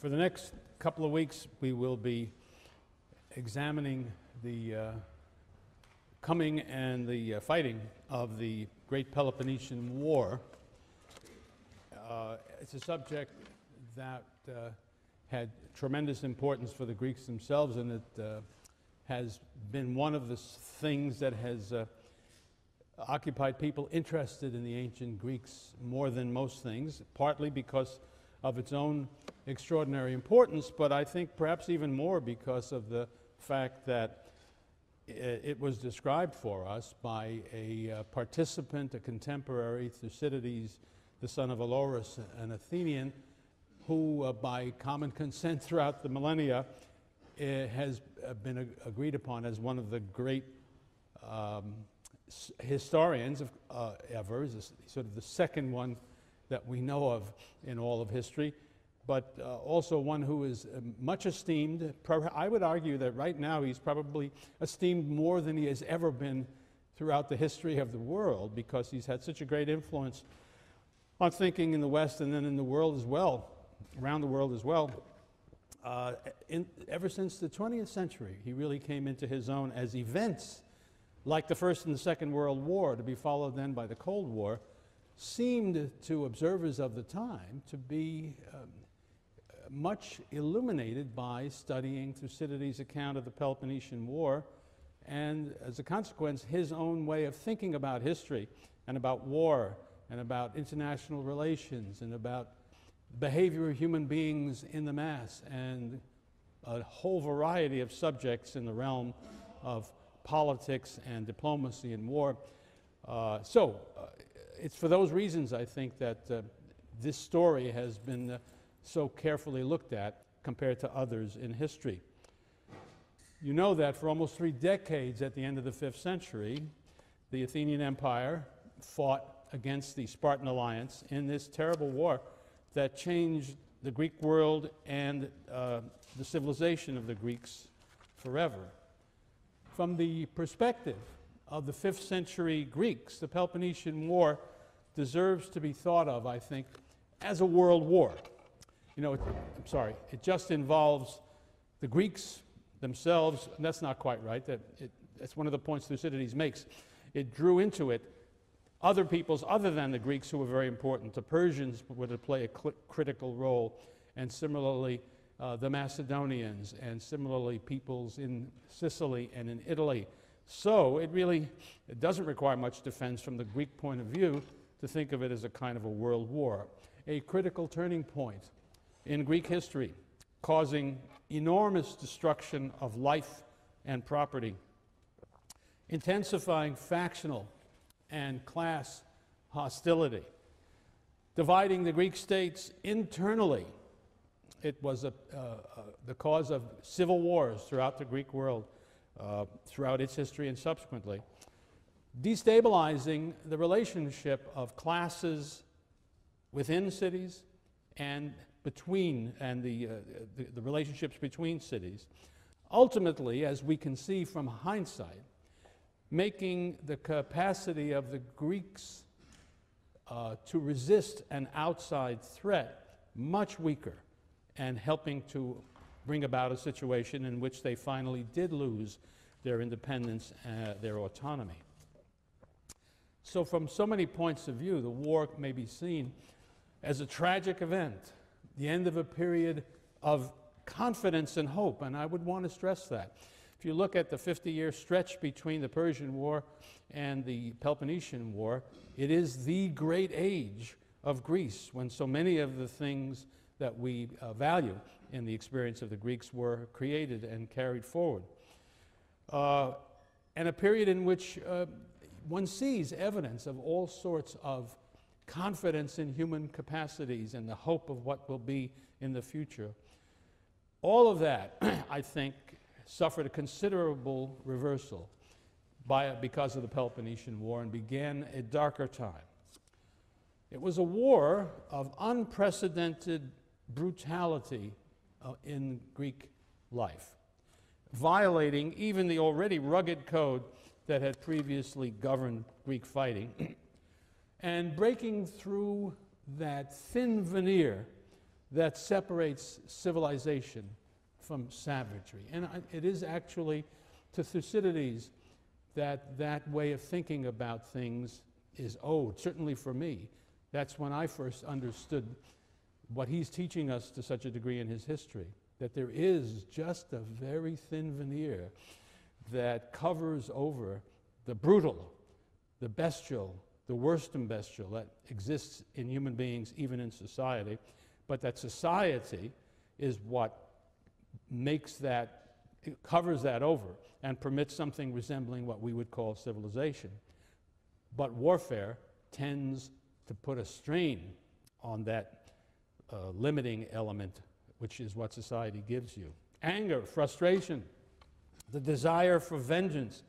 For the next couple of weeks, we will be examining the coming and the fighting of the Great Peloponnesian War. It's a subject that had tremendous importance for the Greeks themselves, and it has been one of the things that has occupied people interested in the ancient Greeks more than most things, partly because of its own extraordinary importance, but I think perhaps even more because of the fact that it was described for us by a participant, a contemporary, Thucydides, the son of Olorus, an Athenian, who by common consent throughout the millennia has been agreed upon as one of the great historians ever, is sort of the second one that we know of in all of history, but also one who is much esteemed. I would argue that right now he's probably esteemed more than he has ever been throughout the history of the world, because he's had such a great influence on thinking in the West and then in the world as well, around the world as well. Ever since the 20th century, he really came into his own as events like the First and the Second World War, to be followed then by the Cold War, seemed to observers of the time to be much illuminated by studying Thucydides' account of the Peloponnesian War, and as a consequence, his own way of thinking about history and about war and about international relations and about behavior of human beings in the mass and a whole variety of subjects in the realm of politics and diplomacy and war. It's for those reasons, I think, that this story has been so carefully looked at compared to others in history. You know that for almost 3 decades at the end of the 5th century, the Athenian Empire fought against the Spartan alliance in this terrible war that changed the Greek world and the civilization of the Greeks forever. From the perspective of the 5th century Greeks, the Peloponnesian War deserves to be thought of, I think, as a world war. You know, it just involves the Greeks themselves, and that's not quite right. That's one of the points Thucydides makes. It drew into it other peoples other than the Greeks who were very important. The Persians were to play a critical role, and similarly the Macedonians, and similarly peoples in Sicily and in Italy. So it doesn't require much defense from the Greek point of view to think of it as a kind of a world war, a critical turning point in Greek history, causing enormous destruction of life and property, intensifying factional and class hostility, dividing the Greek states internally. It was the cause of civil wars throughout the Greek world, throughout its history and subsequently, destabilizing the relationship of classes within cities and between, and the relationships between cities. Ultimately, as we can see from hindsight, making the capacity of the Greeks to resist an outside threat much weaker, and helping to bring about a situation in which they finally did lose their independence, their autonomy. So from so many points of view, the war may be seen as a tragic event, the end of a period of confidence and hope, and I would want to stress that. If you look at the 50-year stretch between the Persian War and the Peloponnesian War, it is the great age of Greece, when so many of the things that we value in the experience of the Greeks were created and carried forward. And a period in which one sees evidence of all sorts of confidence in human capacities and the hope of what will be in the future. All of that, I think, suffered a considerable reversal because of the Peloponnesian War and began a darker time. It was a war of unprecedented brutality in Greek life, violating even the already rugged code that had previously governed Greek fighting, and breaking through that thin veneer that separates civilization from savagery. And it is actually to Thucydides that way of thinking about things is owed, certainly for me. That's when I first understood what he's teaching us to such a degree in his history, that there is just a very thin veneer that covers over the brutal, the bestial, the worst and bestial that exists in human beings, even in society, but that society is what makes that, it covers that over and permits something resembling what we would call civilization. But warfare tends to put a strain on that limiting element, which is what society gives you. Anger, frustration, the desire for vengeance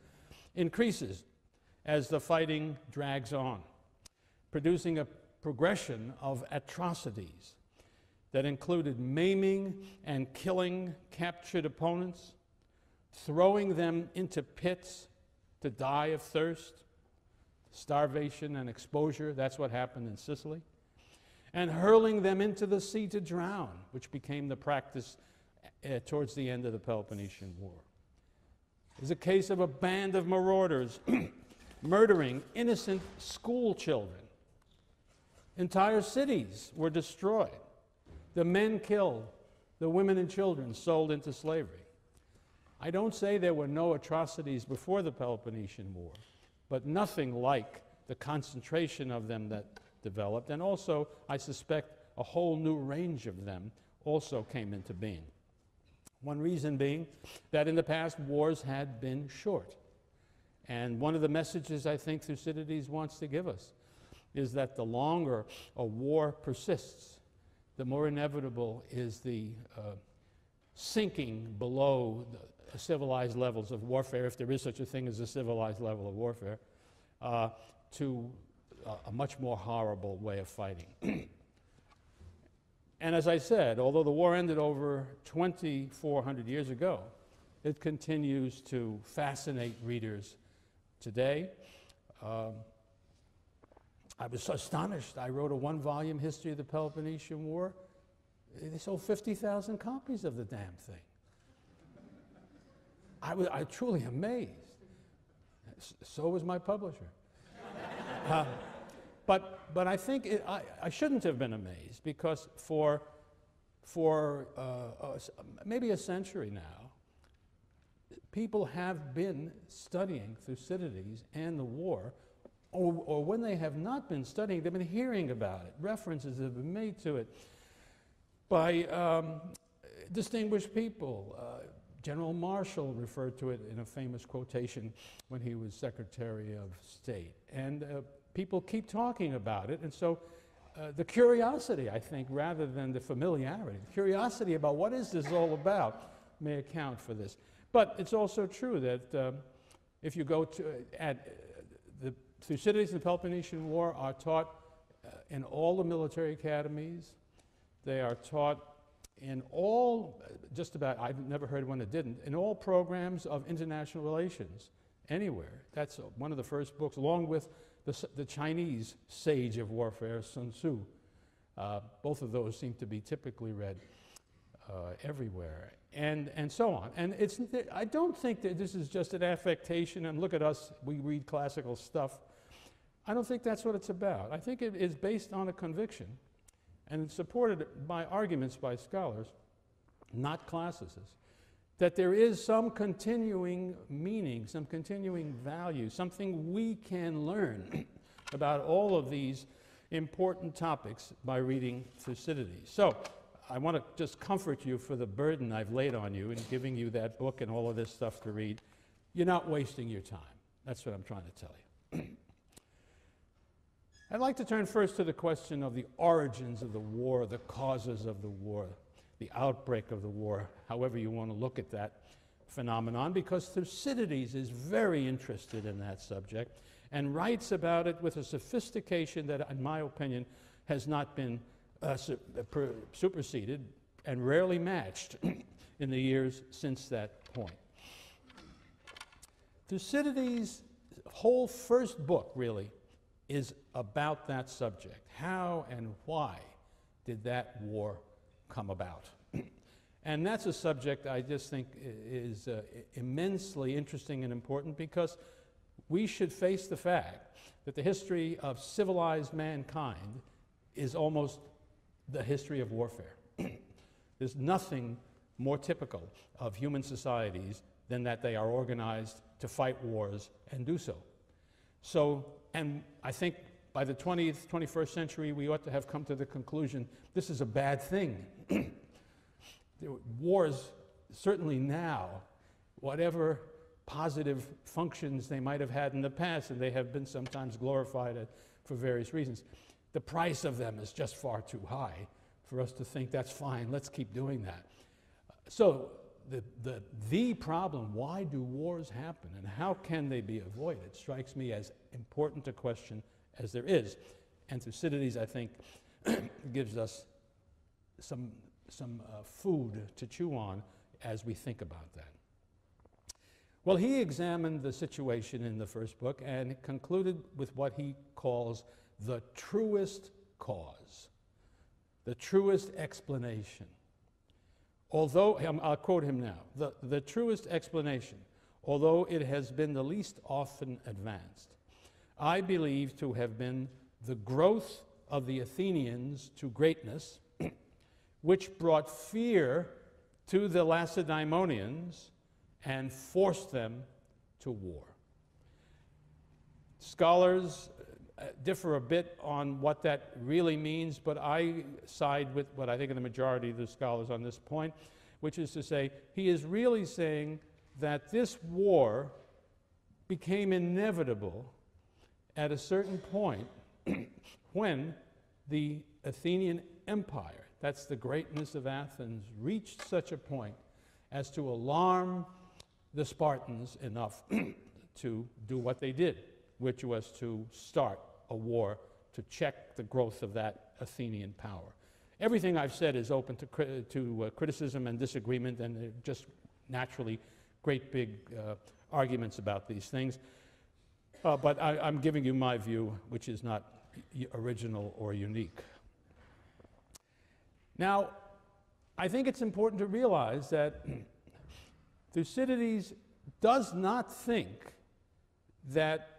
increases as the fighting drags on, producing a progression of atrocities that included maiming and killing captured opponents, throwing them into pits to die of thirst, starvation and exposure. That's what happened in Sicily. And hurling them into the sea to drown, which became the practice towards the end of the Peloponnesian War. There's a case of a band of marauders murdering innocent school children. Entire cities were destroyed. The men killed, the women and children sold into slavery. I don't say there were no atrocities before the Peloponnesian War, but nothing like the concentration of them that developed, and also, I suspect, a whole new range of them also came into being. One reason being that in the past, wars had been short. And one of the messages I think Thucydides wants to give us is that the longer a war persists, the more inevitable is the sinking below the civilized levels of warfare, if there is such a thing as a civilized level of warfare, to a much more horrible way of fighting. And as I said, although the war ended over 2,400 years ago, it continues to fascinate readers today. I was so astonished. I wrote a one-volume history of the Peloponnesian War. They sold 50,000 copies of the damn thing. I was truly amazed. So was my publisher. But I think I shouldn't have been amazed, because for maybe a century now, people have been studying Thucydides and the war, or when they have not been studying, they've been hearing about it. References have been made to it by distinguished people. General Marshall referred to it in a famous quotation when he was Secretary of State. And people keep talking about it, and so the curiosity, I think, rather than the familiarity, the curiosity about what is this all about may account for this. But it's also true that if you go to, the Thucydides and the Peloponnesian War are taught in all the military academies. They are taught in all, just about, I've never heard one that didn't, in all programs of international relations, anywhere. That's one of the first books, along with the Chinese sage of warfare, Sun Tzu. Both of those seem to be typically read everywhere, and so on. And I don't think that this is just an affectation, and look at us, we read classical stuff. I don't think that's what it's about. I think it is based on a conviction, and it's supported by arguments by scholars, not classicists, that there is some continuing meaning, some continuing value, something we can learn about all of these important topics by reading Thucydides. So I want to just comfort you for the burden I've laid on you in giving you that book and all of this stuff to read. You're not wasting your time. That's what I'm trying to tell you. I'd like to turn first to the question of the origins of the war, the causes of the war, the outbreak of the war, however you want to look at that phenomenon, because Thucydides is very interested in that subject and writes about it with a sophistication that, in my opinion, has not been superseded and rarely matched in the years since that point. Thucydides' whole first book, really, is about that subject. How and why did that war come about? And that's a subject I just think is immensely interesting and important, because we should face the fact that the history of civilized mankind is almost the history of warfare. There's nothing more typical of human societies than that they are organized to fight wars and do so. So, and I think by the 20th, 21st century, we ought to have come to the conclusion this is a bad thing. Wars, certainly now, whatever positive functions they might have had in the past, and they have been sometimes glorified for various reasons, the price of them is just far too high for us to think that's fine, let's keep doing that. So the problem, why do wars happen and how can they be avoided, strikes me as important a question as there is. And Thucydides, I think, gives us some food to chew on as we think about that. Well, he examined the situation in the first book and concluded with what he calls the truest cause, the truest explanation. Although, I'll quote him now, the truest explanation, although it has been the least often advanced, I believe to have been the growth of the Athenians to greatness, which brought fear to the Lacedaemonians and forced them to war. Scholars differ a bit on what that really means, but I side with what I think of the majority of the scholars on this point, which is to say, he is really saying that this war became inevitable at a certain point when the Athenian Empire, that's the greatness of Athens, reached such a point as to alarm the Spartans enough to do what they did, which was to start a war to check the growth of that Athenian power. Everything I've said is open to criticism and disagreement, and just naturally great big arguments about these things. But I'm giving you my view, which is not original or unique. Now, I think it's important to realize that Thucydides does not think that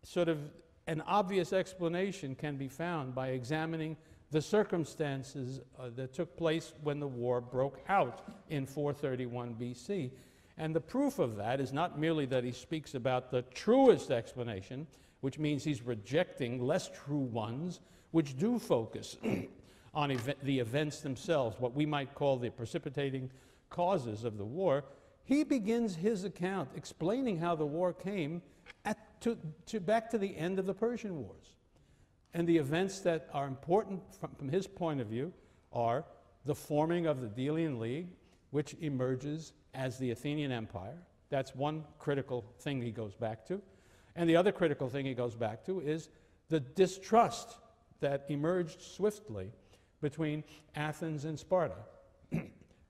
sort of an obvious explanation can be found by examining the circumstances that took place when the war broke out in 431 BC. And the proof of that is not merely that he speaks about the truest explanation, which means he's rejecting less true ones, which do focus on the events themselves, what we might call the precipitating causes of the war. He begins his account explaining how the war came back to the end of the Persian Wars. And the events that are important from his point of view are the forming of the Delian League, which emerges as the Athenian Empire. That's one critical thing he goes back to. And the other critical thing he goes back to is the distrust that emerged swiftly between Athens and Sparta,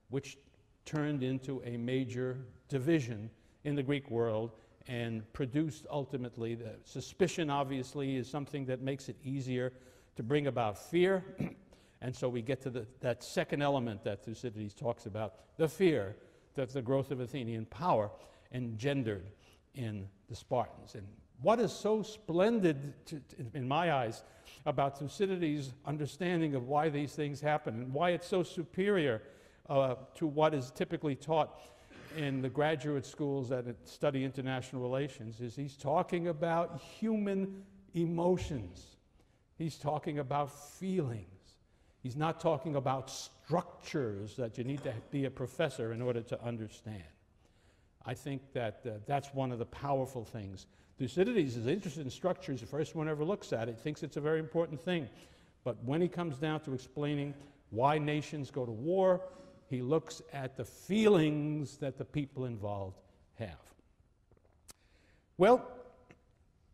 which turned into a major division in the Greek world and produced ultimately the suspicion. Obviously is something that makes it easier to bring about fear. And so we get to that second element that Thucydides talks about, the fear that the growth of Athenian power engendered in the Spartans. And what is so splendid, in my eyes, about Thucydides' understanding of why these things happen and why it's so superior to what is typically taught in the graduate schools that study international relations, is he's talking about human emotions. He's talking about feelings. He's not talking about structures that you need to be a professor in order to understand. I think that that's one of the powerful things. Thucydides is interested in structures. The first one ever looks at it, thinks it's a very important thing. But when he comes down to explaining why nations go to war, he looks at the feelings that the people involved have. Well,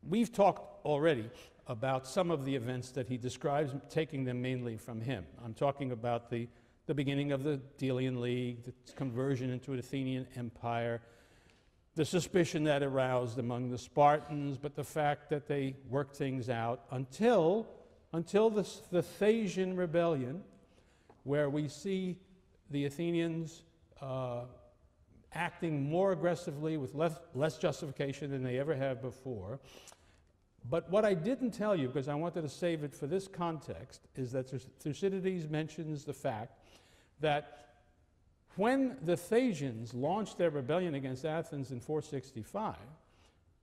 we've talked already about some of the events that he describes, taking them mainly from him. I'm talking about the beginning of the Delian League, the conversion into an Athenian empire, the suspicion that aroused among the Spartans, but the fact that they worked things out until the Thasian rebellion, where we see the Athenians acting more aggressively with less justification than they ever have before. But what I didn't tell you, because I wanted to save it for this context, is that Thucydides mentions the fact that when the Thasians launched their rebellion against Athens in 465,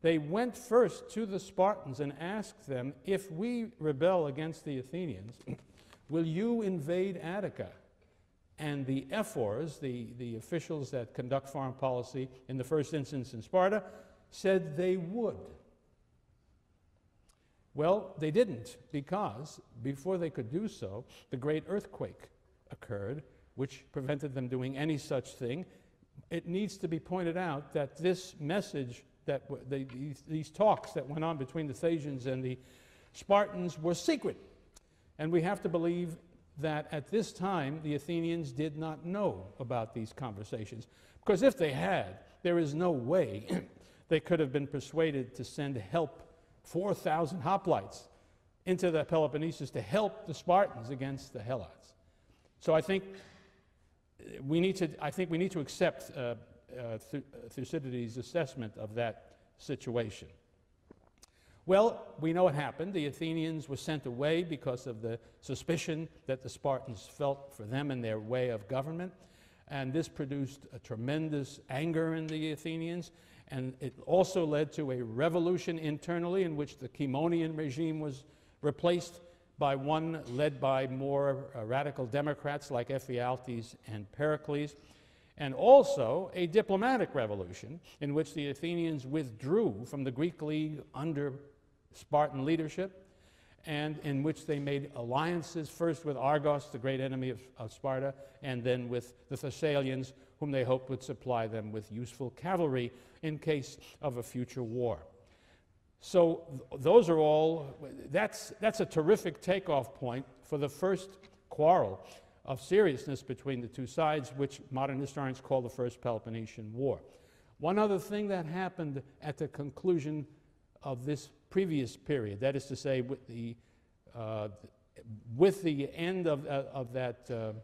they went first to the Spartans and asked them, if we rebel against the Athenians, will you invade Attica? And the ephors, the officials that conduct foreign policy in the first instance in Sparta, said they would. Well, they didn't, because before they could do so, the great earthquake occurred, which prevented them doing any such thing. It needs to be pointed out that this message, that these talks that went on between the Thasians and the Spartans were secret. And we have to believe that at this time, the Athenians did not know about these conversations. Because if they had, there is no way they could have been persuaded to send help, 4,000 hoplites, into the Peloponnesus to help the Spartans against the Helots. So I think we need to accept Thucydides' assessment of that situation. Well, we know what happened. The Athenians were sent away because of the suspicion that the Spartans felt for them and their way of government. And this produced a tremendous anger in the Athenians. And it also led to a revolution internally in which the Chaemonian regime was replaced by one led by more radical Democrats like Ephialtes and Pericles. And also a diplomatic revolution in which the Athenians withdrew from the Greek League under Spartan leadership, and in which they made alliances first with Argos, the great enemy of Sparta, and then with the Thessalians, whom they hoped would supply them with useful cavalry in case of a future war. So those are all, that's a terrific takeoff point for the first quarrel of seriousness between the two sides, which modern historians call the First Peloponnesian War. One other thing that happened at the conclusion of this previous period, that is to say, with the end of that,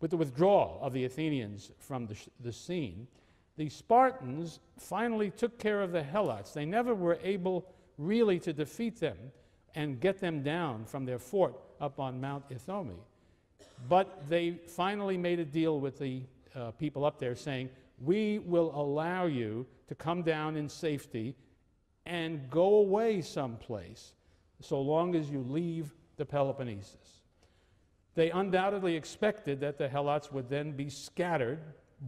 with the withdrawal of the Athenians from the scene, the Spartans finally took care of the Helots. They never were able really to defeat them and get them down from their fort up on Mount Ithome. But they finally made a deal with the people up there saying, we will allow you to come down in safety and go away someplace so long as you leave the Peloponnesus. They undoubtedly expected that the Helots would then be scattered,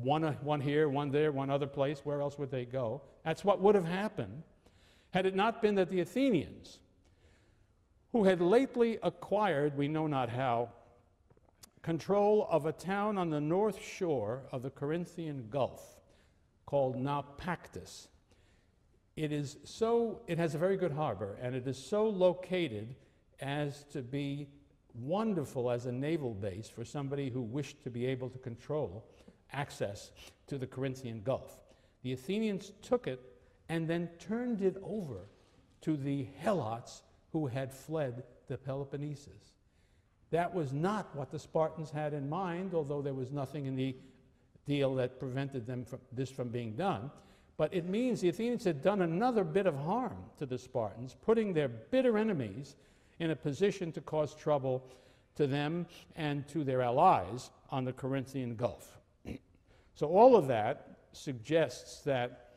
one here, one there, one other place. Where else would they go? That's what would have happened had it not been that the Athenians, who had lately acquired, we know not how, control of a town on the north shore of the Corinthian Gulf called Naupactus. It has a very good harbor, and it is so located as to be wonderful as a naval base for somebody who wished to be able to control access to the Corinthian Gulf. The Athenians took it and then turned it over to the Helots who had fled the Peloponnesus. That was not what the Spartans had in mind, although there was nothing in the deal that prevented them from being done. But it means the Athenians had done another bit of harm to the Spartans, putting their bitter enemies in a position to cause trouble to them and to their allies on the Corinthian Gulf. So all of that suggests that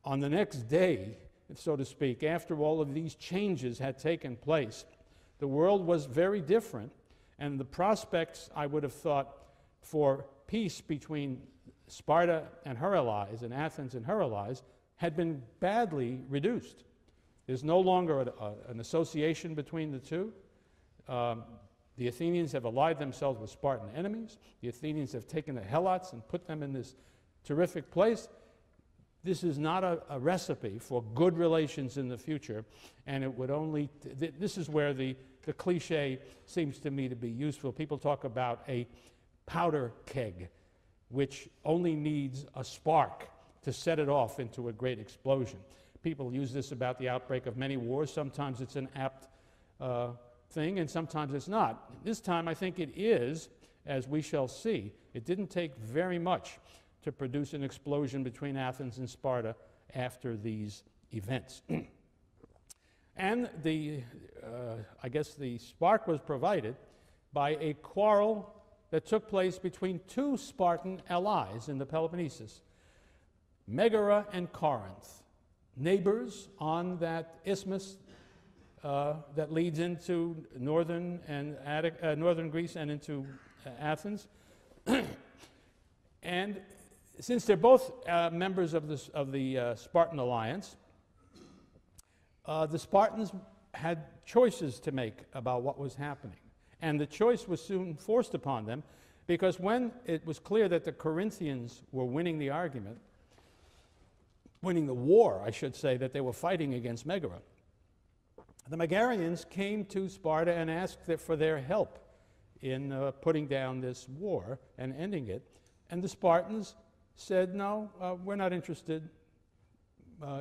on the next day, so to speak, after all of these changes had taken place, the world was very different, and the prospects, I would have thought, for peace between Sparta and her allies, and Athens and her allies, had been badly reduced. There's no longer an association between the two. The Athenians have allied themselves with Spartan enemies. The Athenians have taken the Helots and put them in this terrific place. This is not a recipe for good relations in the future, and it would only, this is where the cliche seems to me to be useful. People talk about a powder keg, which only needs a spark to set it off into a great explosion. People use this about the outbreak of many wars. Sometimes it's an apt thing, and sometimes it's not. This time, I think it is, as we shall see, it didn't take very much to produce an explosion between Athens and Sparta after these events. And I guess the spark was provided by a quarrel that took place between two Spartan allies in the Peloponnesus, Megara and Corinth, neighbors on that isthmus that leads into northern Greece and into Athens. And since they're both members of the Spartan alliance, the Spartans had choices to make about what was happening. And the choice was soon forced upon them, because when it was clear that the Corinthians were winning the argument, winning the war, I should say, that they were fighting against Megara, the Megarians came to Sparta and asked for their help in putting down this war and ending it. And the Spartans said, no, we're not interested.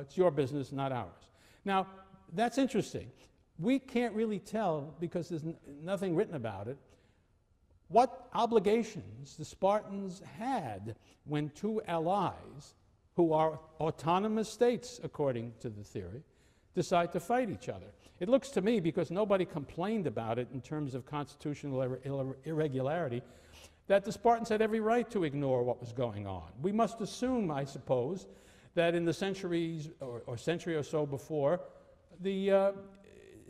It's your business, not ours. Now, that's interesting. We can't really tell, because there's nothing written about it, what obligations the Spartans had when two allies, who are autonomous states according to the theory, decide to fight each other. It looks to me, because nobody complained about it in terms of constitutional irregularity, that the Spartans had every right to ignore what was going on. We must assume, I suppose, that in the centuries or century or so before, the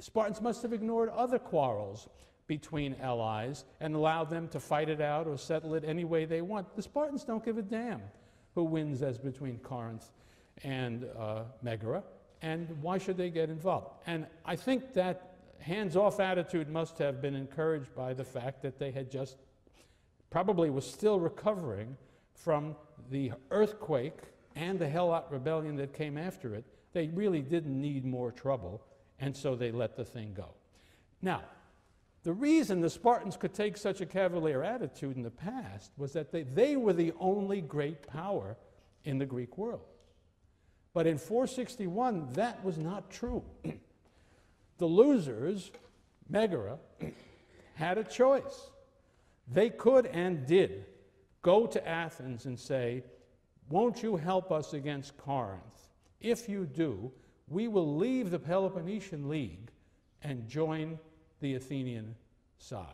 Spartans must have ignored other quarrels between allies and allowed them to fight it out or settle it any way they want. The Spartans don't give a damn who wins as between Corinth and Megara, and why should they get involved? And I think that hands-off attitude must have been encouraged by the fact that they had just probably was still recovering from the earthquake and the Helot rebellion that came after it. They really didn't need more trouble, and so they let the thing go. Now, the reason the Spartans could take such a cavalier attitude in the past was that they were the only great power in the Greek world. But in 461, that was not true. The losers, Megara, had a choice. They could and did go to Athens and say, won't you help us against Corinth? If you do, we will leave the Peloponnesian League and join the Athenian side.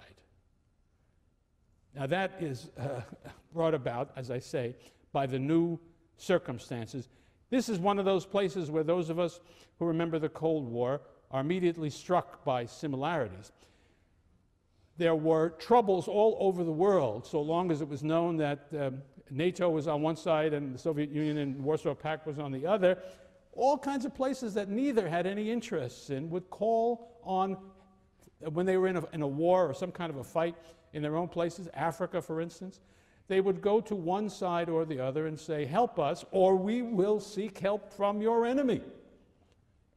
Now that is brought about, as I say, by the new circumstances. This is one of those places where those of us who remember the Cold War are immediately struck by similarities. There were troubles all over the world, so long as it was known that NATO was on one side and the Soviet Union and Warsaw Pact was on the other. All kinds of places that neither had any interests in would call on, when they were in a war or some kind of a fight in their own places, Africa, for instance, they would go to one side or the other and say, help us, or we will seek help from your enemy.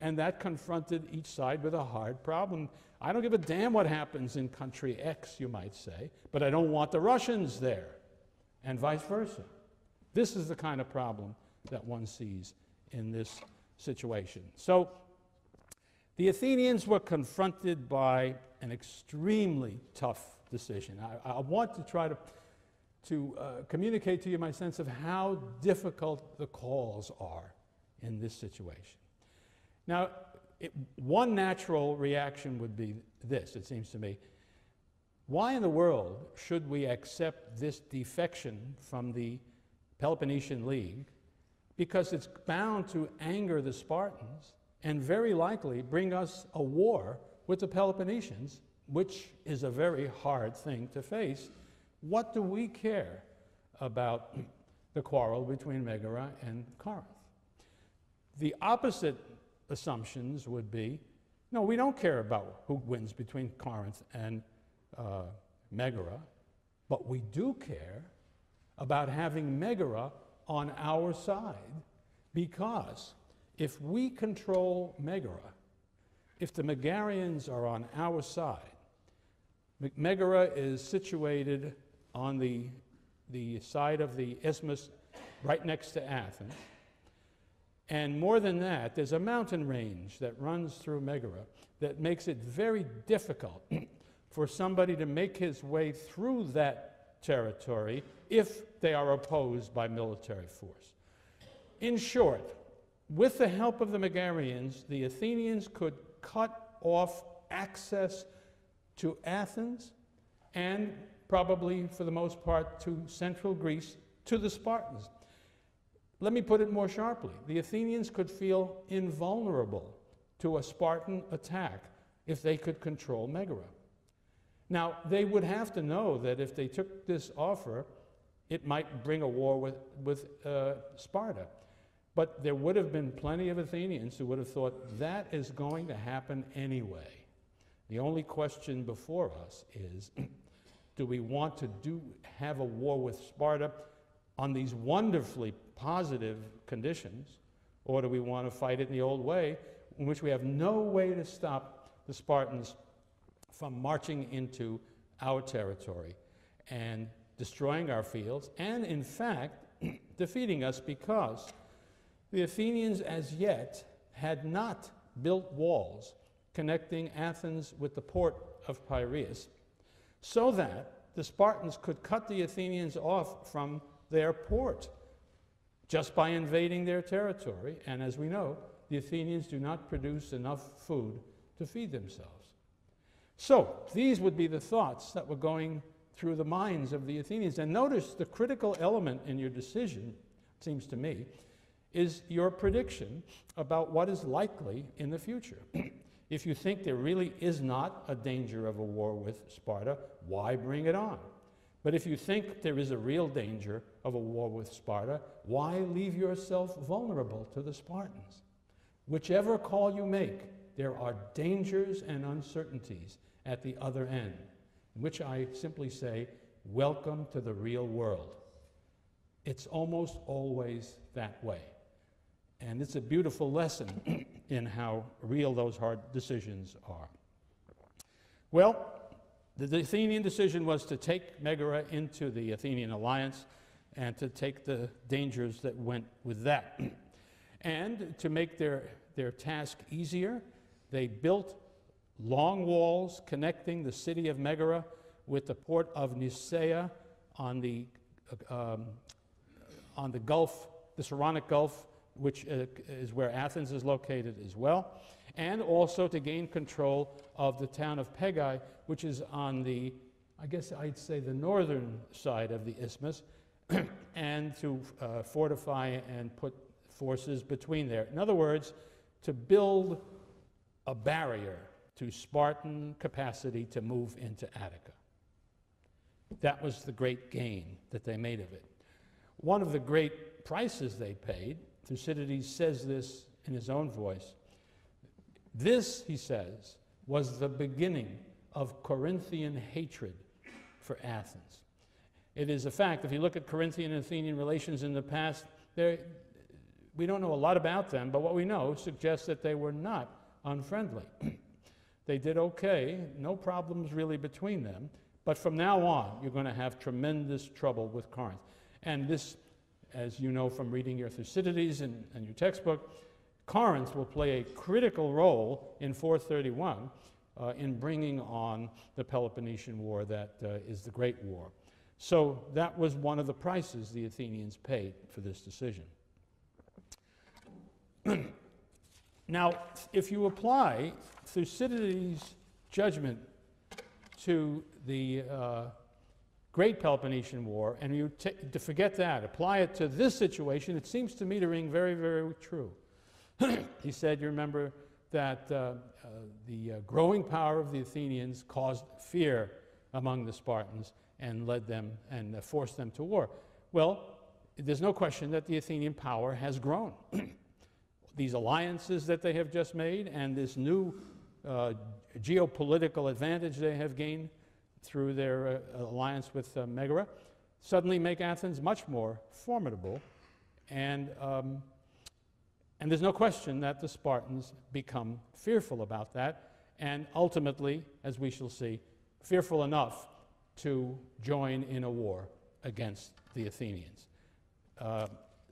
And that confronted each side with a hard problem. I don't give a damn what happens in country X, you might say, but I don't want the Russians there, and vice versa. This is the kind of problem that one sees in this situation. So the Athenians were confronted by an extremely tough decision. I want to try to communicate to you my sense of how difficult the calls are in this situation. Now, one natural reaction would be this, it seems to me. Why in the world should we accept this defection from the Peloponnesian League? Because it's bound to anger the Spartans and very likely bring us a war with the Peloponnesians, which is a very hard thing to face. What do we care about the quarrel between Megara and Corinth? The opposite assumptions would be, no, we don't care about who wins between Corinth and Megara, but we do care about having Megara on our side, because if we control Megara, if the Megarians are on our side, Megara is situated on the side of the isthmus right next to Athens. And more than that, there's a mountain range that runs through Megara that makes it very difficult for somebody to make his way through that territory if they are opposed by military force. In short, with the help of the Megarians, the Athenians could cut off access to Athens and probably, for the most part, to central Greece, to the Spartans. Let me put it more sharply. The Athenians could feel invulnerable to a Spartan attack if they could control Megara. Now, they would have to know that if they took this offer, it might bring a war with Sparta. But there would have been plenty of Athenians who would have thought that is going to happen anyway. The only question before us is, do we want to have a war with Sparta on these wonderfully positive conditions, or do we want to fight it in the old way, in which we have no way to stop the Spartans from marching into our territory and destroying our fields, and in fact, defeating us, because the Athenians as yet had not built walls connecting Athens with the port of Piraeus, so that the Spartans could cut the Athenians off from their port just by invading their territory. And as we know, the Athenians do not produce enough food to feed themselves. So these would be the thoughts that were going through the minds of the Athenians. And notice the critical element in your decision, it seems to me, is your prediction about what is likely in the future. If you think there really is not a danger of a war with Sparta, why bring it on? But if you think there is a real danger of a war with Sparta, why leave yourself vulnerable to the Spartans? Whichever call you make, there are dangers and uncertainties at the other end, in which I simply say, welcome to the real world. It's almost always that way. And it's a beautiful lesson in how real those hard decisions are. Well, the Athenian decision was to take Megara into the Athenian alliance and to take the dangers that went with that. And to make their task easier, they built long walls connecting the city of Megara with the port of Nisaea on the Gulf, the Saronic Gulf, which is where Athens is located as well, and also to gain control of the town of Pegae, which is on the, I guess I'd say, the northern side of the isthmus, and to fortify and put forces between there. In other words, to build a barrier to Spartan capacity to move into Attica. That was the great gain that they made of it. One of the great prices they paid, Thucydides says this in his own voice, this, he says, was the beginning of Corinthian hatred for Athens. It is a fact, if you look at Corinthian and Athenian relations in the past, we don't know a lot about them, but what we know suggests that they were not unfriendly. They did okay, no problems really between them, but from now on, you're going to have tremendous trouble with Corinth. And this, as you know from reading your Thucydides and your textbook, Corinth will play a critical role in 431 in bringing on the Peloponnesian War that is the Great War. So that was one of the prices the Athenians paid for this decision. Now, if you apply Thucydides' judgment to the Great Peloponnesian War, and you to forget that, apply it to this situation, it seems to me to ring very, very true. He said, you remember, that the growing power of the Athenians caused fear among the Spartans and led them and forced them to war. Well, there's no question that the Athenian power has grown. These alliances that they have just made and this new geopolitical advantage they have gained through their alliance with Megara suddenly make Athens much more formidable, and there's no question that the Spartans become fearful about that, and ultimately, as we shall see, fearful enough to join in a war against the Athenians.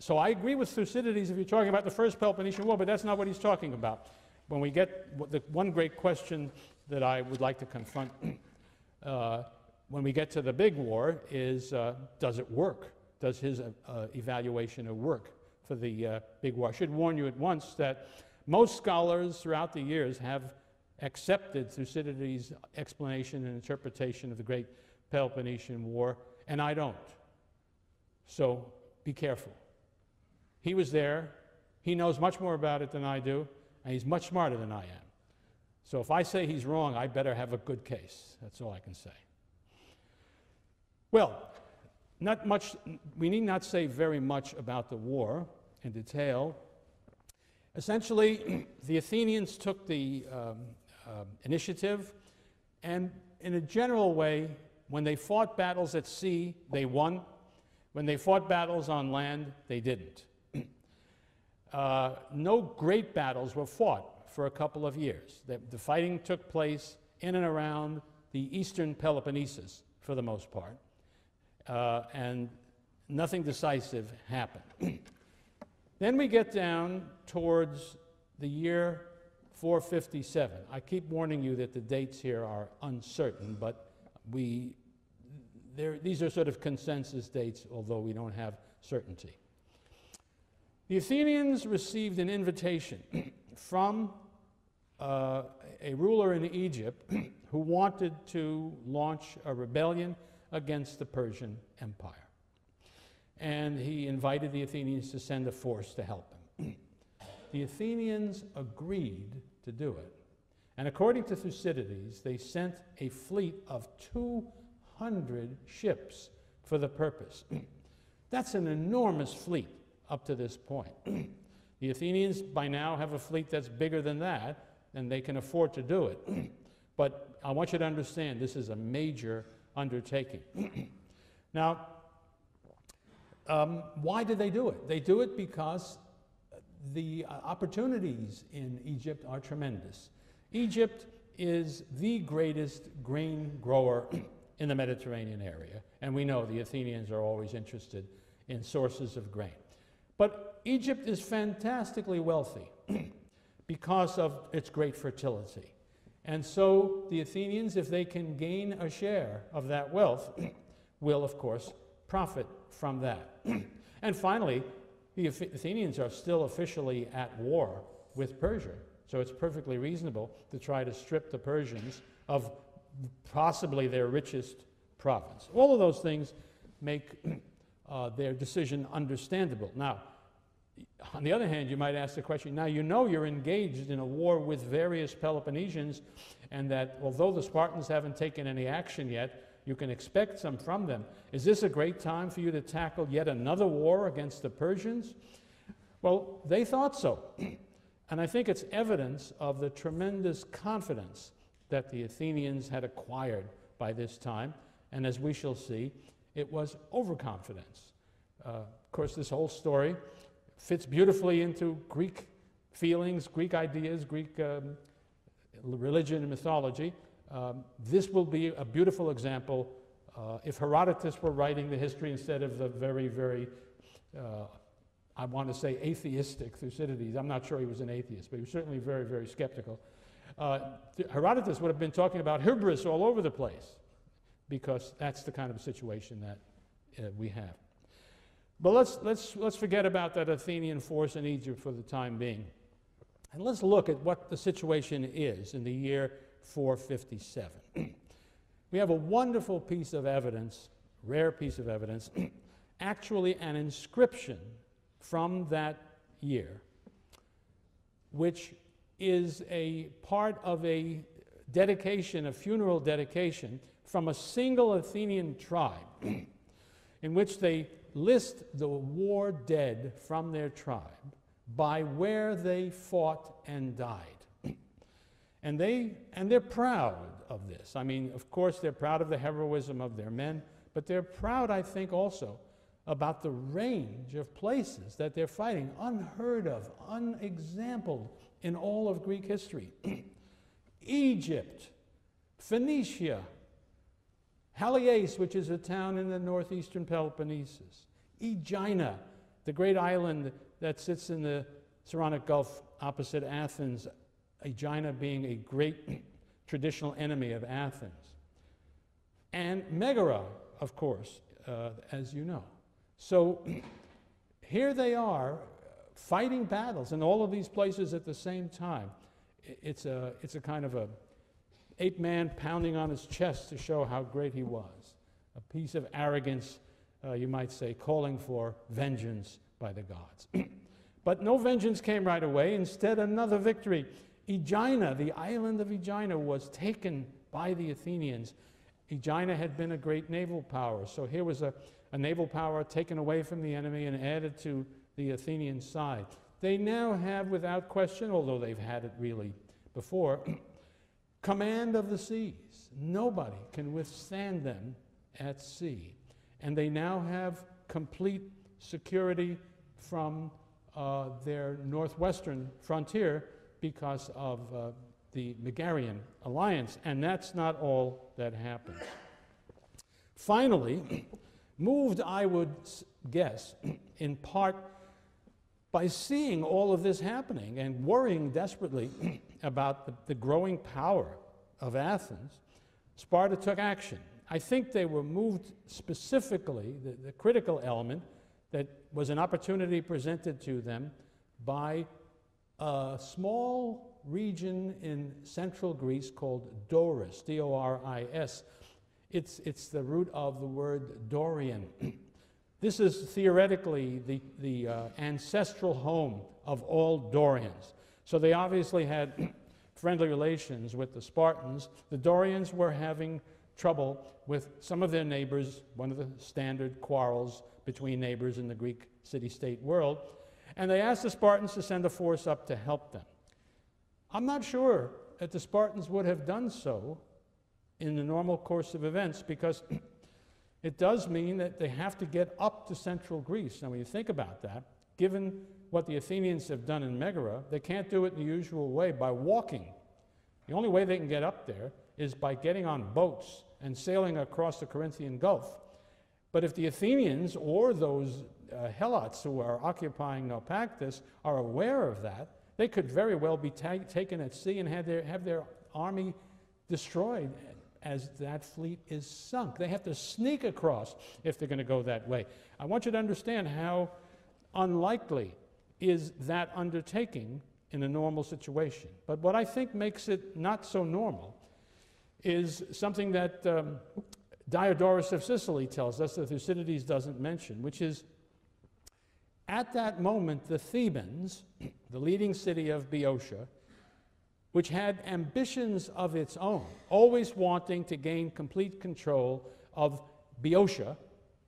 So I agree with Thucydides if you're talking about the First Peloponnesian War, but that's not what he's talking about. When we get the one great question that I would like to confront when we get to the big war is, does it work? Does his evaluation work for the big war? I should warn you at once that most scholars throughout the years have accepted Thucydides' explanation and interpretation of the Great Peloponnesian War, and I don't. So be careful. He was there. He knows much more about it than I do, and he's much smarter than I am. So if I say he's wrong, I better have a good case. That's all I can say. Well, not much, we need not say very much about the war in detail. Essentially, the Athenians took the initiative, and in a general way, when they fought battles at sea, they won. When they fought battles on land, they didn't. No great battles were fought for a couple of years. The fighting took place in and around the eastern Peloponnesus, for the most part, and nothing decisive happened. Then we get down towards the year 457. I keep warning you that the dates here are uncertain, but these are sort of consensus dates, although we don't have certainty. The Athenians received an invitation from a ruler in Egypt who wanted to launch a rebellion against the Persian Empire. And he invited the Athenians to send a force to help him. The Athenians agreed to do it. And according to Thucydides, they sent a fleet of 200 ships for the purpose. That's an enormous fleet up to this point. The Athenians by now have a fleet that's bigger than that, and they can afford to do it. But I want you to understand this is a major undertaking. Now, why did they do it? They do it because the opportunities in Egypt are tremendous. Egypt is the greatest grain grower in the Mediterranean area, and we know the Athenians are always interested in sources of grain. But Egypt is fantastically wealthy because of its great fertility. And so the Athenians, if they can gain a share of that wealth, will, of course, profit from that. And finally, the Athenians are still officially at war with Persia. So it's perfectly reasonable to try to strip the Persians of possibly their richest province. All of those things make their decision understandable. Now, on the other hand, you might ask the question, now you know you're engaged in a war with various Peloponnesians, and that although the Spartans haven't taken any action yet, you can expect some from them. Is this a great time for you to tackle yet another war against the Persians? Well, they thought so. And I think it's evidence of the tremendous confidence that the Athenians had acquired by this time. And as we shall see, it was overconfidence. Of course, this whole story fits beautifully into Greek feelings, Greek ideas, Greek religion and mythology. This will be a beautiful example. If Herodotus were writing the history instead of the very, very, I want to say atheistic Thucydides, I'm not sure he was an atheist, but he was certainly very, very skeptical. Herodotus would have been talking about hubris all over the place, because that's the kind of situation that we have. But let's forget about that Athenian force in Egypt for the time being. And let's look at what the situation is in the year 457. We have a wonderful piece of evidence, rare piece of evidence, actually an inscription from that year, which is a part of a dedication, a funeral dedication from a single Athenian tribe, in which they list the war dead from their tribe by where they fought and died. And they're proud of this. I mean, of course, they're proud of the heroism of their men, but they're proud, I think, also about the range of places that they're fighting, unheard of, unexampled in all of Greek history. Egypt, Phoenicia, Haliace, which is a town in the northeastern Peloponnesus, Aegina, the great island that sits in the Saronic Gulf opposite Athens, Aegina being a great traditional enemy of Athens. and Megara, of course, as you know. So here they are fighting battles in all of these places at the same time. It's a kind of a ape man pounding on his chest to show how great he was. A piece of arrogance, you might say, calling for vengeance by the gods. But no vengeance came right away. Instead, another victory. Aegina, the island of Aegina, was taken by the Athenians. Aegina had been a great naval power, so here was a naval power taken away from the enemy and added to the Athenian side. They now have, without question, although they've had it really before, command of the seas. Nobody can withstand them at sea. And they now have complete security from their northwestern frontier because of the Megarian alliance, and that's not all that happens. Finally, moved, I would guess, in part by seeing all of this happening and worrying desperately about the growing power of Athens, Sparta took action. I think they were moved specifically, the critical element, that was an opportunity presented to them by a small region in central Greece called Doris, D-O-R-I-S. It's the root of the word Dorian. This is theoretically the ancestral home of all Dorians. So they obviously had friendly relations with the Spartans. The Dorians were having trouble with some of their neighbors, one of the standard quarrels between neighbors in the Greek city-state world, and they asked the Spartans to send a force up to help them. I'm not sure that the Spartans would have done so in the normal course of events, because it does mean that they have to get up to central Greece. Now, when you think about that, given what the Athenians have done in Megara, they can't do it in the usual way by walking. The only way they can get up there is by getting on boats and sailing across the Corinthian Gulf. But if the Athenians or those helots who are occupying Naupactus are aware of that, they could very well be taken at sea and have their army destroyed as that fleet is sunk. They have to sneak across if they're going to go that way. I want you to understand how unlikely is that undertaking in a normal situation. But what I think makes it not so normal is something that Diodorus of Sicily tells us that Thucydides doesn't mention, which is, at that moment, the Thebans, the leading city of Boeotia, which had ambitions of its own, always wanting to gain complete control of Boeotia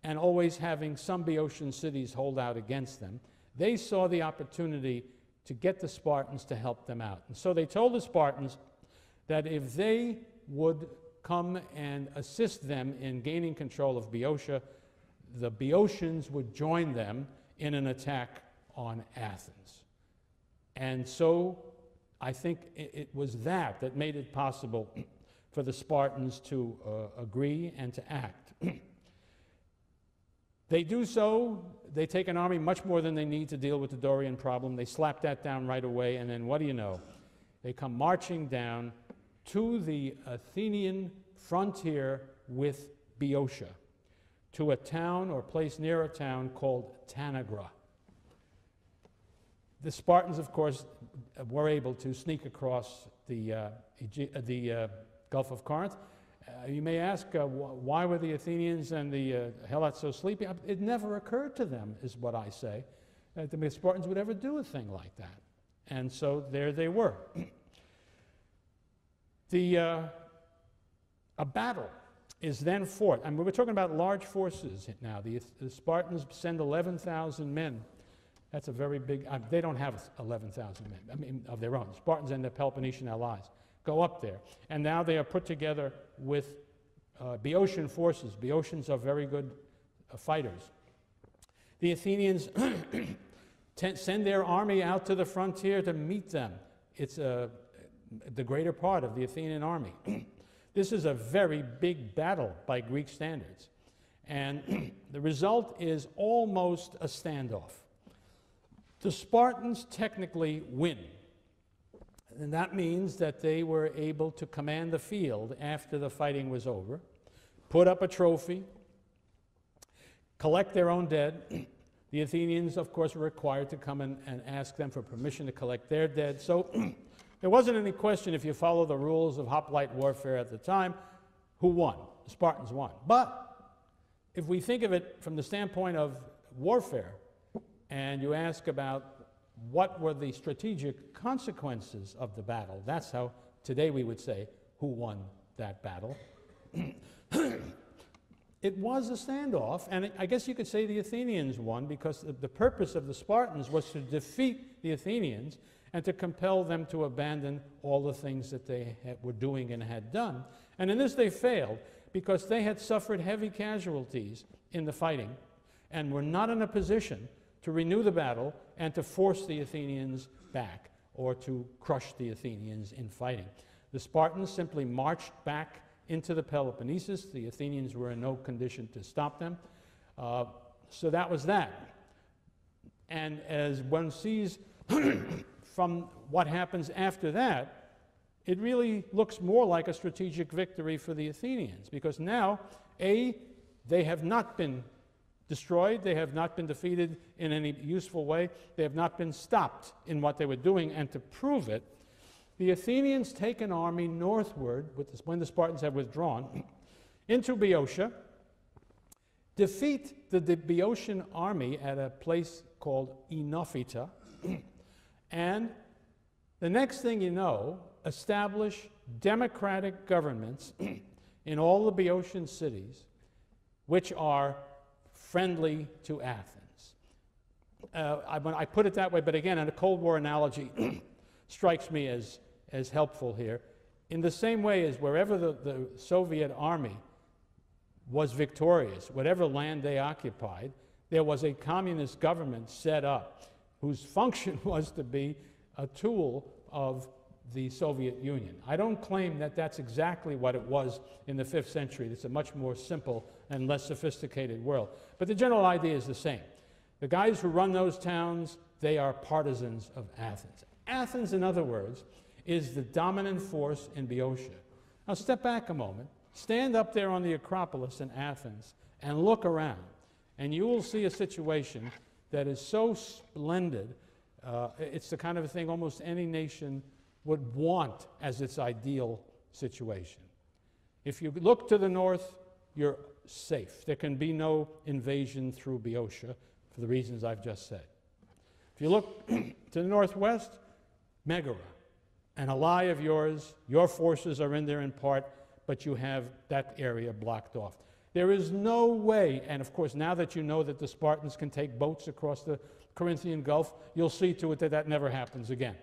and always having some Boeotian cities hold out against them, they saw the opportunity to get the Spartans to help them out. And so they told the Spartans that if they would come and assist them in gaining control of Boeotia, the Boeotians would join them in an attack on Athens. And so I think it was that made it possible for the Spartans to agree and to act. They do so. They take an army much more than they need to deal with the Dorian problem. They slap that down right away, and then what do you know? They come marching down to the Athenian frontier with Boeotia, to a town or place near a town called Tanagra. The Spartans, of course, were able to sneak across the Gulf of Corinth. You may ask, why were the Athenians and the Helots so sleepy? It never occurred to them, is what I say, that the Spartans would ever do a thing like that. And so there they were. A battle is then fought. I mean, we're talking about large forces now. The Spartans send 11,000 men. That's a very big, they don't have 11,000 men, I mean, of their own. Spartans and their Peloponnesian allies go up there. And now they are put together with Boeotian forces. Boeotians are very good fighters. The Athenians send their army out to the frontier to meet them. It's the greater part of the Athenian army. This is a very big battle by Greek standards. And the result is almost a standoff. The Spartans technically win. And that means that they were able to command the field after the fighting was over. put up a trophy, collect their own dead. The Athenians, of course, were required to come and ask them for permission to collect their dead. So there wasn't any question, if you follow the rules of hoplite warfare at the time, who won. The Spartans won. But if we think of it from the standpoint of warfare, and you ask about what were the strategic consequences of the battle, that's how today we would say who won that battle. It was a standoff, and I guess you could say the Athenians won, because the purpose of the Spartans was to defeat the Athenians and to compel them to abandon all the things that they were doing and had done. And in this they failed, because they had suffered heavy casualties in the fighting and were not in a position to renew the battle and to force the Athenians back or to crush the Athenians in fighting. The Spartans simply marched back into the Peloponnesus. The Athenians were in no condition to stop them. So that was that. And as one sees from what happens after that, it really looks more like a strategic victory for the Athenians, because now, A, they have not been destroyed, they have not been defeated in any useful way, they have not been stopped in what they were doing, and to prove it, the Athenians take an army northward, when the Spartans have withdrawn, into Boeotia, defeat the Boeotian army at a place called Enophita, and the next thing you know, establish democratic governments in all the Boeotian cities, which are friendly to Athens. I put it that way, but again, a Cold War analogy strikes me as helpful here. In the same way as wherever the Soviet army was victorious, whatever land they occupied, there was a communist government set up whose function was to be a tool of the Soviet Union. I don't claim that that's exactly what it was in the 5th century. It's a much more simple and less sophisticated world. But the general idea is the same. The guys who run those towns, they are partisans of Athens. Athens, in other words, is the dominant force in Boeotia. Now step back a moment, stand up there on the Acropolis in Athens and look around, and you will see a situation that is so splendid. It's the kind of thing almost any nation would want as its ideal situation. If you look to the north, you're safe. There can be no invasion through Boeotia for the reasons I've just said. If you look to the northwest, Megara, an ally of yours, your forces are in there in part, but you have that area blocked off. There is no way, and of course now that you know that the Spartans can take boats across the Corinthian Gulf, you'll see to it that that never happens again.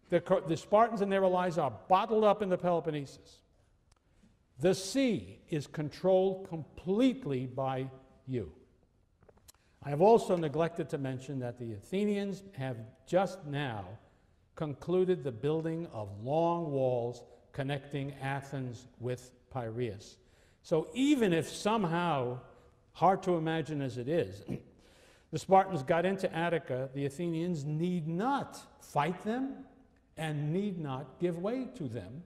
The Spartans and their allies are bottled up in the Peloponnesus. The sea is controlled completely by you. I have also neglected to mention that the Athenians have just now concluded the building of long walls connecting Athens with Piraeus. So even if somehow, hard to imagine as it is, the Spartans got into Attica, the Athenians need not fight them and need not give way to them,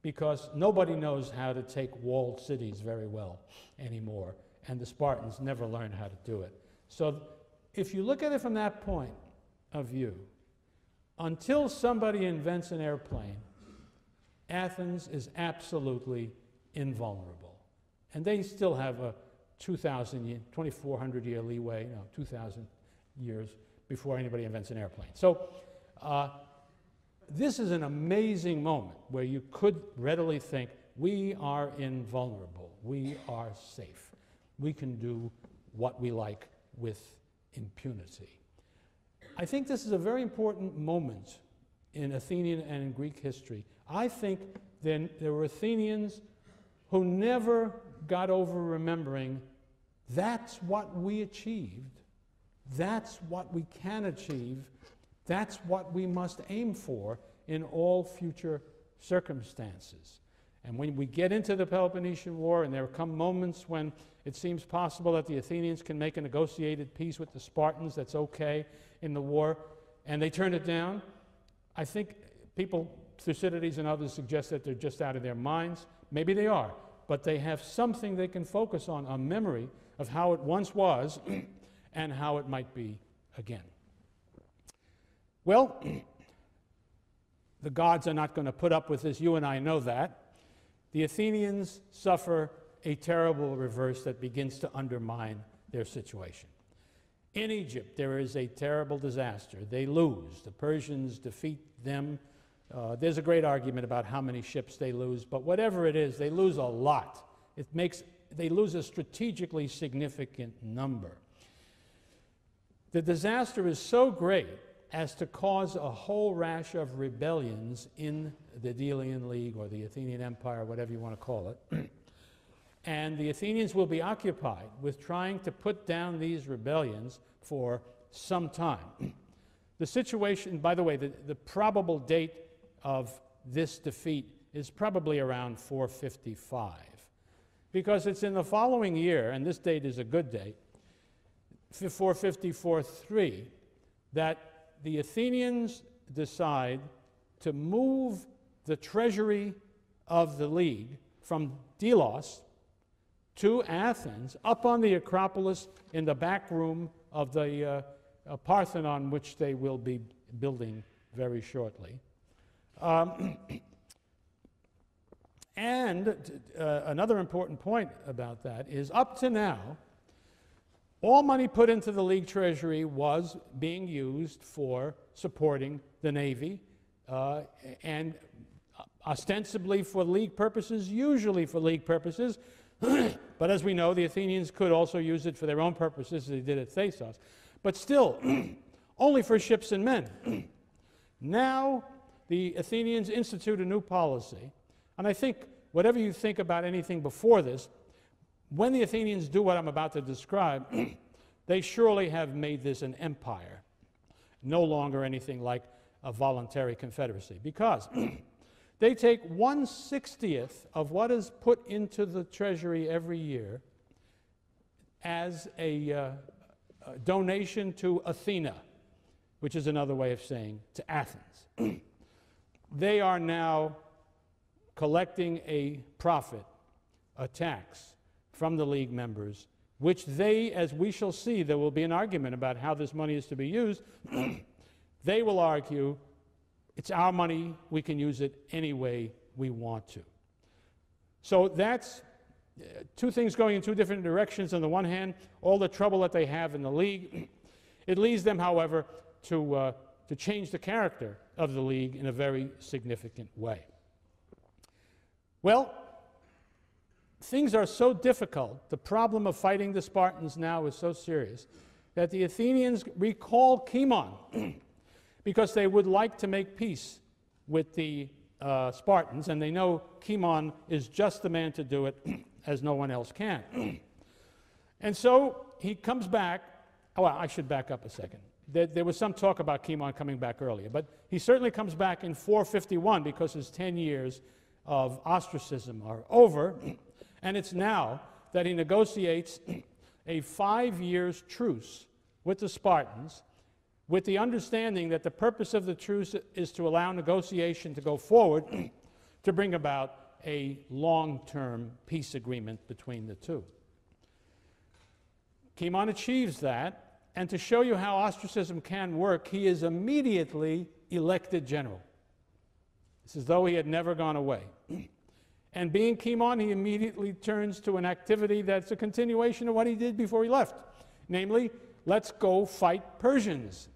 because nobody knows how to take walled cities very well anymore, and the Spartans never learned how to do it. So if you look at it from that point of view, until somebody invents an airplane, Athens is absolutely invulnerable. And they still have a 2,400 year leeway, 2,000 years before anybody invents an airplane. So this is an amazing moment where you could readily think, we are invulnerable, we are safe, we can do what we like with impunity. I think this is a very important moment in Athenian and in Greek history. I think there were Athenians who never got over remembering that's what we achieved, that's what we can achieve, that's what we must aim for in all future circumstances. And when we get into the Peloponnesian War, and there come moments when it seems possible that the Athenians can make a negotiated peace with the Spartans that's okay in the war, and they turn it down, I think people, Thucydides and others, suggest that they're just out of their minds. Maybe they are, but they have something they can focus on, a memory of how it once was and how it might be again. Well, the gods are not going to put up with this. You and I know that. The Athenians suffer a terrible reverse that begins to undermine their situation. In Egypt, there is a terrible disaster. They lose. The Persians defeat them. There's a great argument about how many ships they lose, but whatever it is, they lose a lot. They lose a strategically significant number. The disaster is so great as to cause a whole rash of rebellions in the Delian League or the Athenian Empire, whatever you want to call it. And the Athenians will be occupied with trying to put down these rebellions for some time. The situation, by the way, the probable date of this defeat is probably around 455, because it's in the following year, and this date is a good date, 454-3, that the Athenians decide to move the treasury of the League from Delos to Athens, up on the Acropolis in the back room of the Parthenon, which they will be building very shortly. And another important point about that is, up to now, all money put into the League treasury was being used for supporting the Navy, and ostensibly for League purposes, usually for League purposes. But as we know, the Athenians could also use it for their own purposes, as they did at Thasos. But still, only for ships and men. Now, the Athenians institute a new policy. And I think, whatever you think about anything before this, when the Athenians do what I'm about to describe, they surely have made this an empire, no longer anything like a voluntary confederacy, because they take 1/60th of what is put into the treasury every year as a donation to Athena, which is another way of saying to Athens. They are now collecting a profit, a tax, from the League members, which they, as we shall see, there will be an argument about how this money is to be used. They will argue, it's our money, we can use it any way we want to. So that's two things going in two different directions. On the one hand, all the trouble that they have in the League. It leads them, however, to change the character of the League in a very significant way. Well, things are so difficult, the problem of fighting the Spartans now is so serious, that the Athenians recall Cimon because they would like to make peace with the Spartans, and they know Cimon is just the man to do it, as no one else can. And so he comes back. Oh, well, I should back up a second. There was some talk about Cimon coming back earlier, but he certainly comes back in 451 because his 10 years of ostracism are over, and it's now that he negotiates a 5 years truce with the Spartans, with the understanding that the purpose of the truce is to allow negotiation to go forward to bring about a long-term peace agreement between the two. Cimon achieves that, and to show you how ostracism can work, he is immediately elected general. It's as though he had never gone away. And being Cimon, he immediately turns to an activity that's a continuation of what he did before he left, namely, let's go fight Persians.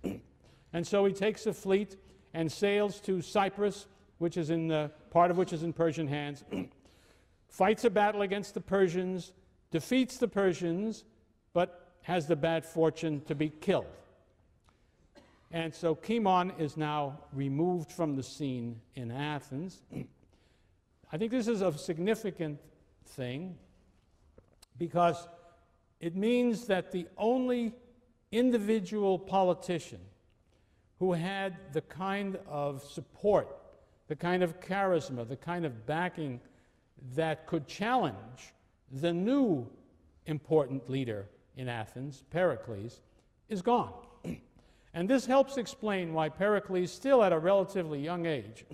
And so he takes a fleet and sails to Cyprus, which is part of which is in Persian hands, fights a battle against the Persians, defeats the Persians, but has the bad fortune to be killed. And so Cimon is now removed from the scene in Athens. I think this is a significant thing because it means that the only individual politician who had the kind of support, the kind of charisma, the kind of backing that could challenge the new important leader in Athens, Pericles, is gone. And this helps explain why Pericles, still at a relatively young age,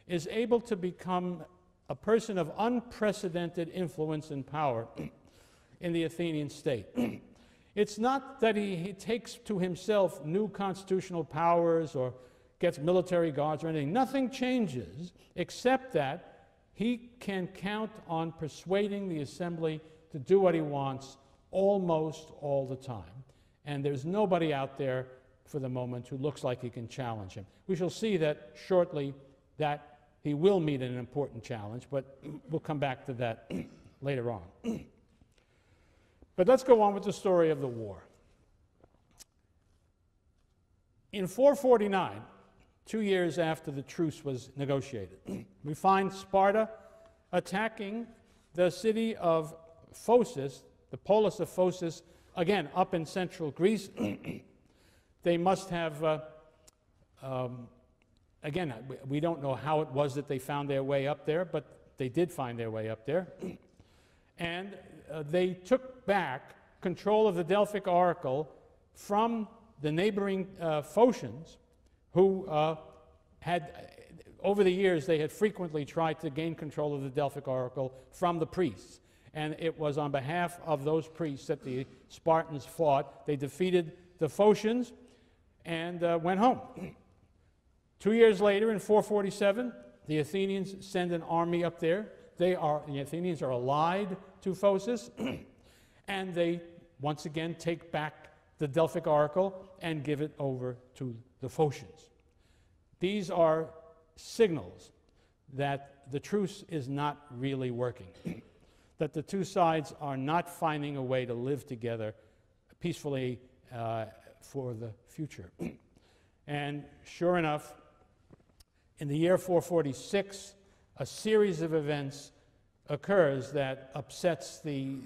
is able to become a person of unprecedented influence and power in the Athenian state. It's not that he takes to himself new constitutional powers or gets military guards or anything. Nothing changes except that he can count on persuading the assembly to do what he wants almost all the time. And there's nobody out there for the moment who looks like he can challenge him. We shall see that shortly that he will meet an important challenge, but we'll come back to that later on. But let's go on with the story of the war. In 449, 2 years after the truce was negotiated, we find Sparta attacking the city of Phocis, the polis of Phocis, again, up in central Greece. They must have, again, we don't know how it was that they found their way up there, but they did find their way up there. And they took back control of the Delphic oracle from the neighboring Phocians, who had, over the years, they had frequently tried to gain control of the Delphic oracle from the priests. And it was on behalf of those priests that the Spartans fought. They defeated the Phocians and went home. 2 years later, in 447, the Athenians send an army up there. The Athenians are allied to Phocis, and they once again take back the Delphic oracle and give it over to the Phocians. These are signals that the truce is not really working, that the two sides are not finding a way to live together peacefully for the future. And sure enough, in the year 446, a series of events occurs that upsets the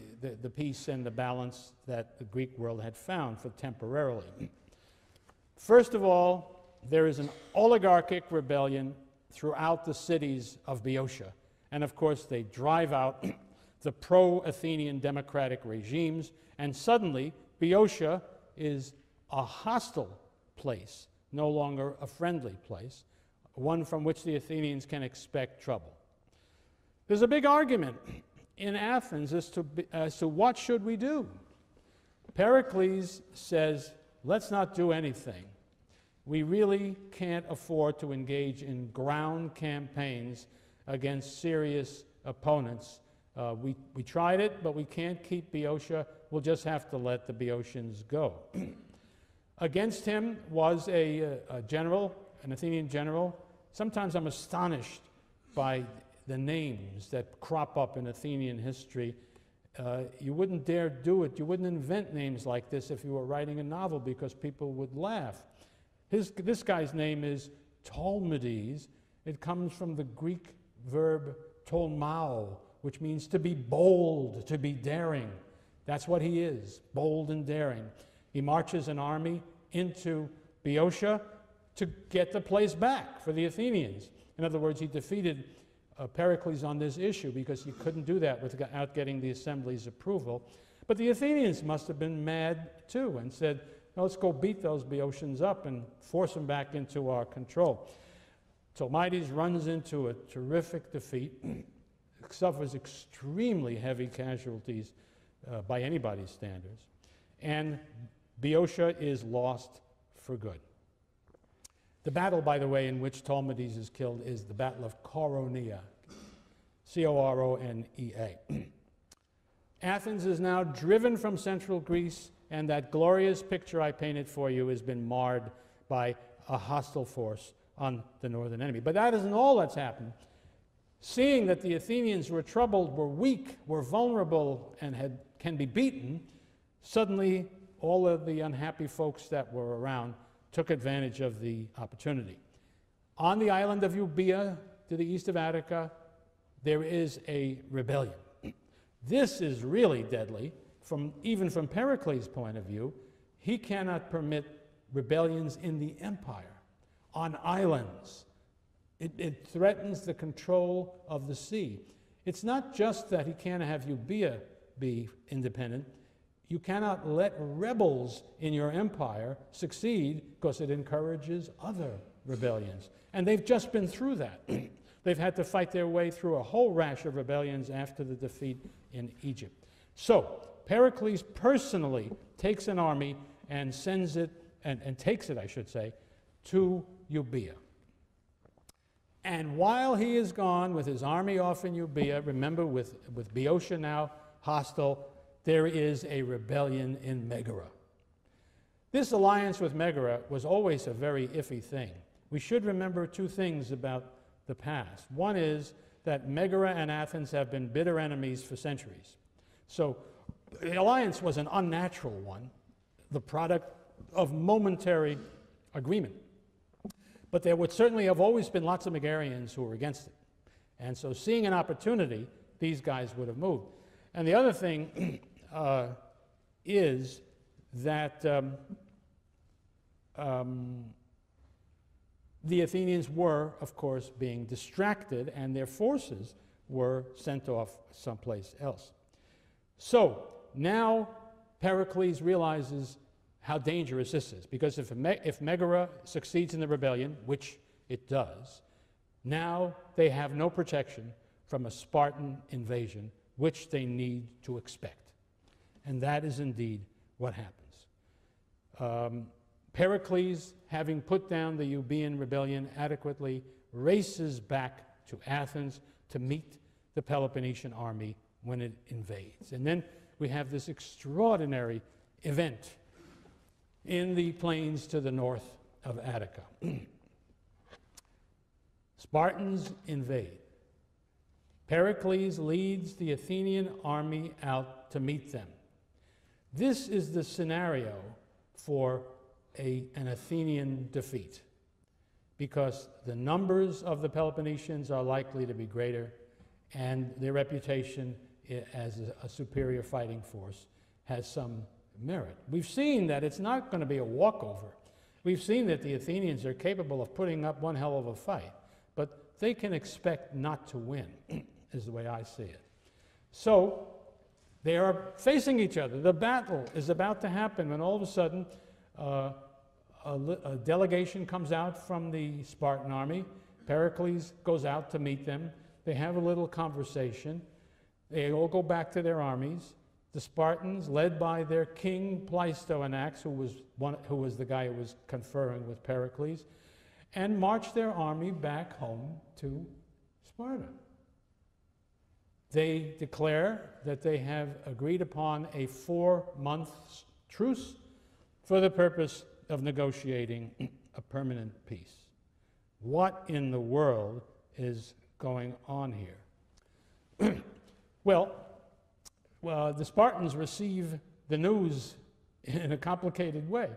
peace and the balance that the Greek world had found for temporarily. First of all, there is an oligarchic rebellion throughout the cities of Boeotia. And of course, they drive out the pro-Athenian democratic regimes, and suddenly Boeotia is a hostile place, no longer a friendly place, one from which the Athenians can expect trouble. There's a big argument in Athens as to what should we do. Pericles says, let's not do anything. We really can't afford to engage in ground campaigns against serious opponents. We tried it, but we can't keep Boeotia. We'll just have to let the Boeotians go. Against him was a general, an Athenian general. Sometimes I'm astonished by the names that crop up in Athenian history. You wouldn't dare do it. You wouldn't invent names like this if you were writing a novel, because people would laugh. This guy's name is Tolmides. It comes from the Greek verb tolmao, which means to be bold, to be daring. That's what he is, bold and daring. He marches an army into Boeotia to get the place back for the Athenians. In other words, he defeated Pericles on this issue because he couldn't do that without getting the assembly's approval. But the Athenians must have been mad too and said, let's go beat those Boeotians up and force them back into our control. Tolmides runs into a terrific defeat, suffers extremely heavy casualties by anybody's standards, and Boeotia is lost for good. The battle, by the way, in which Tolmides is killed is the Battle of Coronea, C-O-R-O-N-E-A. Athens is now driven from central Greece, and that glorious picture I painted for you has been marred by a hostile force on the northern enemy. But that isn't all that's happened. Seeing that the Athenians were troubled, were weak, were vulnerable, and can be beaten, suddenly all of the unhappy folks that were around took advantage of the opportunity. On the island of Euboea, to the east of Attica, there is a rebellion. This is really deadly, even from Pericles' point of view. He cannot permit rebellions in the empire, on islands. It threatens the control of the sea. It's not just that he can't have Euboea be independent. You cannot let rebels in your empire succeed because it encourages other rebellions. And they've just been through that. they've had to fight their way through a whole rash of rebellions after the defeat in Egypt. So Pericles personally takes an army and sends it, and takes it, I should say, to Euboea. And while he is gone with his army off in Euboea, remember with Boeotia now hostile, there is a rebellion in Megara. This alliance with Megara was always a very iffy thing. We should remember two things about the past. One is that Megara and Athens have been bitter enemies for centuries. So the alliance was an unnatural one, the product of momentary agreement. But there would certainly have always been lots of Megarians who were against it. And so seeing an opportunity, these guys would have moved. And the other thing is that the Athenians were, of course, being distracted, and their forces were sent off someplace else. So now Pericles realizes how dangerous this is, because if Megara succeeds in the rebellion, which it does, now they have no protection from a Spartan invasion, which they need to expect. And that is indeed what happens. Pericles, having put down the Euboean rebellion adequately, races back to Athens to meet the Peloponnesian army when it invades. And then we have this extraordinary event in the plains to the north of Attica. Spartans invade. Pericles leads the Athenian army out to meet them. This is the scenario for an Athenian defeat, because the numbers of the Peloponnesians are likely to be greater, and their reputation as a superior fighting force has some merit. We've seen that it's not going to be a walkover. We've seen that the Athenians are capable of putting up one hell of a fight, but they can expect not to win, is the way I see it. So they are facing each other. The battle is about to happen when all of a sudden a delegation comes out from the Spartan army. Pericles goes out to meet them. They have a little conversation. They all go back to their armies. The Spartans, led by their king Pleistoanax, who was the guy who was conferring with Pericles, and march their army back home to Sparta. They declare that they have agreed upon a 4-month truce for the purpose of negotiating a permanent peace. What in the world is going on here? Well, the Spartans receive the news in a complicated way.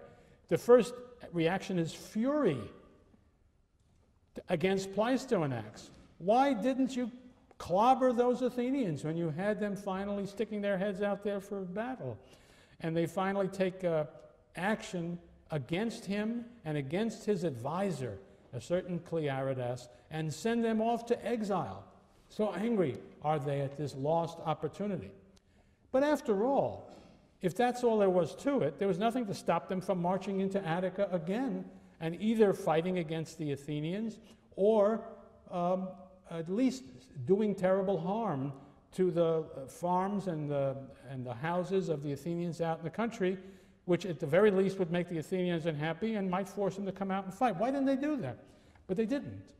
The first reaction is fury against Pleistoanax. Why didn't you clobber those Athenians when you had them finally sticking their heads out there for battle? And they finally take action against him and against his advisor, a certain Clearidas, and send them off to exile. So angry are they at this lost opportunity. But after all, if that's all there was to it, there was nothing to stop them from marching into Attica again and either fighting against the Athenians or at least doing terrible harm to the farms and the houses of the Athenians out in the country, which at the very least would make the Athenians unhappy and might force them to come out and fight. Why didn't they do that? But they didn't.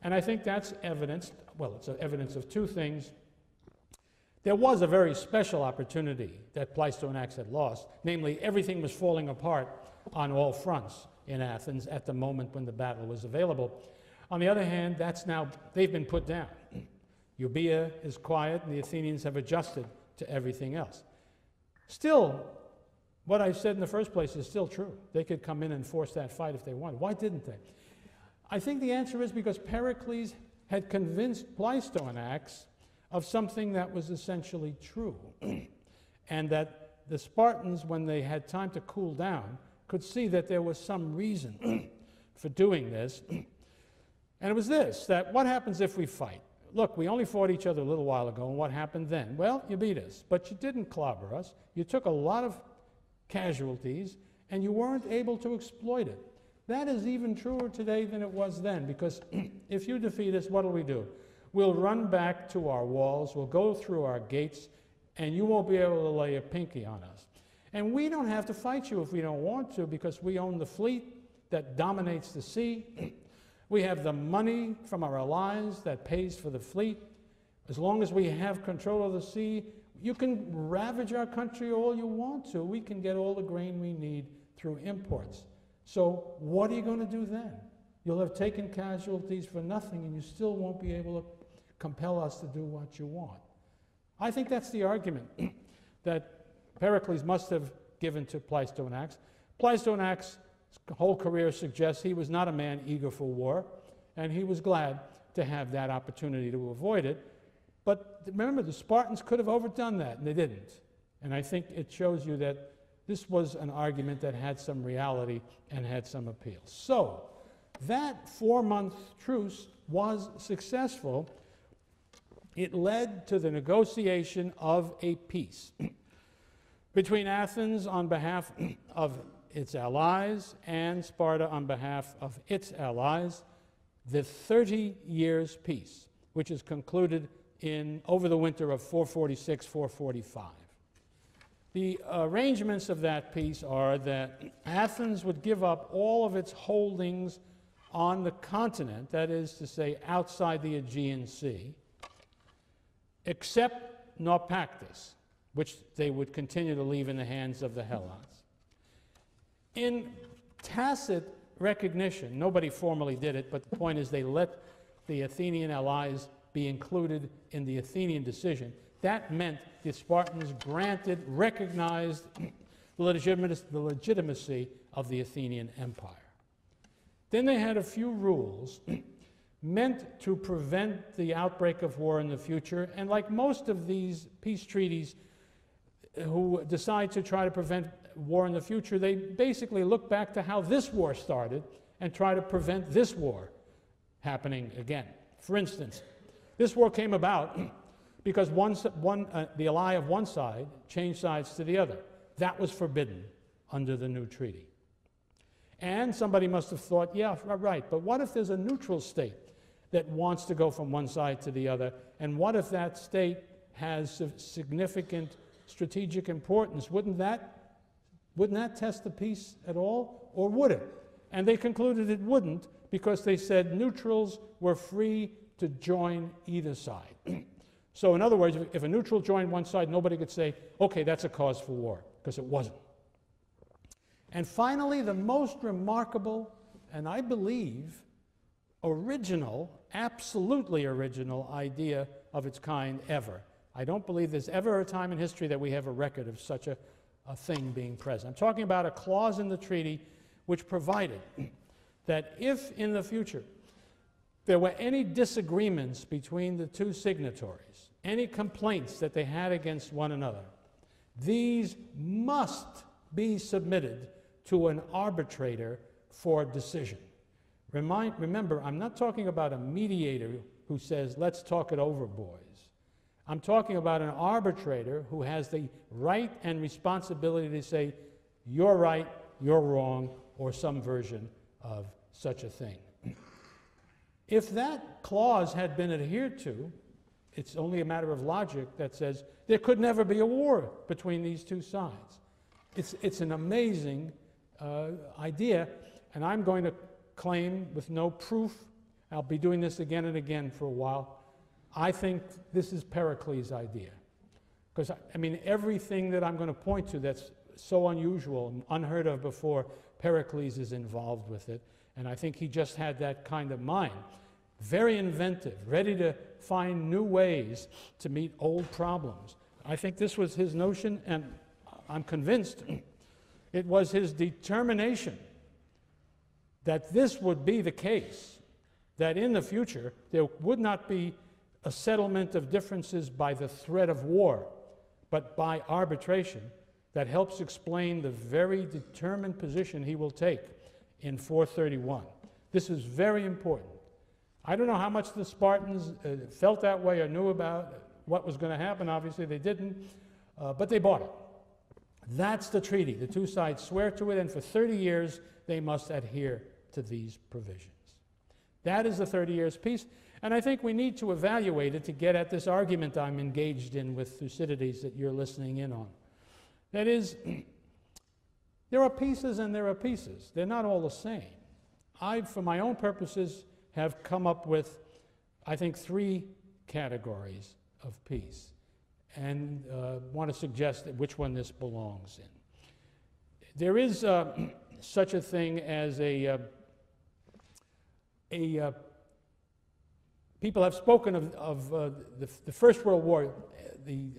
And I think that's evidence, well, it's evidence of two things. There was a very special opportunity that Pleistoanax had lost, namely everything was falling apart on all fronts in Athens at the moment when the battle was available. On the other hand, they've been put down. Euboea is quiet and the Athenians have adjusted to everything else. Still, what I said in the first place is still true. They could come in and force that fight if they wanted. Why didn't they? I think the answer is because Pericles had convinced Pleistoanax of something that was essentially true, and that the Spartans, when they had time to cool down, could see that there was some reason for doing this. And it was this, that what happens if we fight? Look, we only fought each other a little while ago, and what happened then? Well, you beat us, but you didn't clobber us. You took a lot of casualties, and you weren't able to exploit it. That is even truer today than it was then, because if you defeat us, what do? We'll run back to our walls, we'll go through our gates, and you won't be able to lay a pinky on us. And we don't have to fight you if we don't want to, because we own the fleet that dominates the sea. We have the money from our allies that pays for the fleet. As long as we have control of the sea, you can ravage our country all you want to. We can get all the grain we need through imports. So what are you going to do then? You'll have taken casualties for nothing, and you still won't be able to compel us to do what you want. I think that's the argument that Pericles must have given to Pleistocnax. Pleistocnax's whole career suggests he was not a man eager for war, and he was glad to have that opportunity to avoid it. But remember, the Spartans could have overdone that, and they didn't. And I think it shows you that this was an argument that had some reality and had some appeal. So that 4-month truce was successful. It led to the negotiation of a peace between Athens on behalf of its allies and Sparta on behalf of its allies, the 30 years peace, which is concluded over the winter of 446-445. The arrangements of that peace are that Athens would give up all of its holdings on the continent, that is to say outside the Aegean Sea, except Naupactus, which they would continue to leave in the hands of the Helots. In tacit recognition, nobody formally did it, but the point is they let the Athenian allies be included in the Athenian decision. That meant the Spartans recognized the legitimacy of the Athenian Empire. Then they had a few rules meant to prevent the outbreak of war in the future, and like most of these peace treaties who decide to try to prevent war in the future, they basically look back to how this war started and try to prevent this war happening again. For instance, this war came about because the ally of one side changed sides to the other. That was forbidden under the new treaty. And somebody must have thought, yeah, right, but what if there's a neutral state that wants to go from one side to the other? And what if that state has significant strategic importance? Wouldn't that test the peace at all, or would it? And they concluded it wouldn't, because they said neutrals were free to join either side. So in other words, if a neutral joined one side, nobody could say, okay, that's a cause for war, because it wasn't. And finally, the most remarkable, and I believe original, absolutely original idea of its kind ever. I don't believe there's ever a time in history that we have a record of such a thing being present. I'm talking about a clause in the treaty which provided that if in the future there were any disagreements between the two signatories, any complaints that they had against one another, these must be submitted to an arbitrator for decision. Remember, I'm not talking about a mediator who says, let's talk it over, boys. I'm talking about an arbitrator who has the right and responsibility to say, you're right, you're wrong, or some version of such a thing. If that clause had been adhered to, it's only a matter of logic that says there could never be a war between these two sides. It's an amazing idea, and I'm going to claim with no proof, I'll be doing this again and again for a while, I think this is Pericles' idea. Because, I mean, everything that I'm going to point to that's so unusual and unheard of before, Pericles is involved with it. And I think he just had that kind of mind. Very inventive, ready to find new ways to meet old problems. I think this was his notion, and I'm convinced it was his determination that this would be the case, that in the future there would not be a settlement of differences by the threat of war, but by arbitration, that helps explain the very determined position he will take in 431. This is very important. I don't know how much the Spartans felt that way or knew about what was going to happen. Obviously they didn't, but they bought it. That's the treaty. The two sides swear to it, and for 30 years they must adhere to these provisions. That is the 30 Years' Peace, and I think we need to evaluate it to get at this argument I'm engaged in with Thucydides that you're listening in on. That is, there are pieces and there are pieces. They're not all the same. I, for my own purposes, have come up with, I think, 3 categories of peace, and want to suggest which one this belongs in. There is such a thing as people have spoken of the First World War, the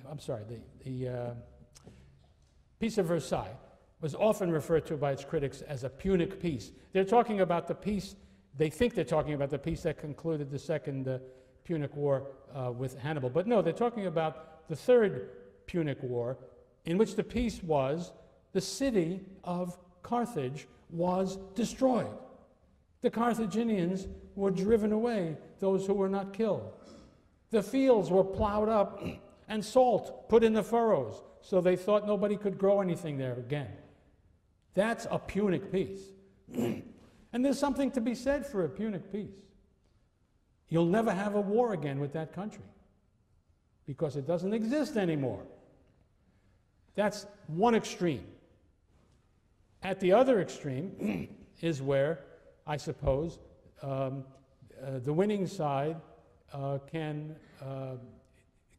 Peace of Versailles was often referred to by its critics as a Punic peace. They're talking about the peace, they think they're talking about the peace that concluded the Second Punic War with Hannibal. But no, they're talking about the Third Punic War, in which the peace was the city of Carthage was destroyed. The Carthaginians were driven away, those who were not killed. The fields were plowed up and salt put in the furrows, so they thought nobody could grow anything there again. That's a Punic peace. And there's something to be said for a Punic peace. You'll never have a war again with that country because it doesn't exist anymore. That's one extreme. At the other extreme is where, I suppose, the winning side can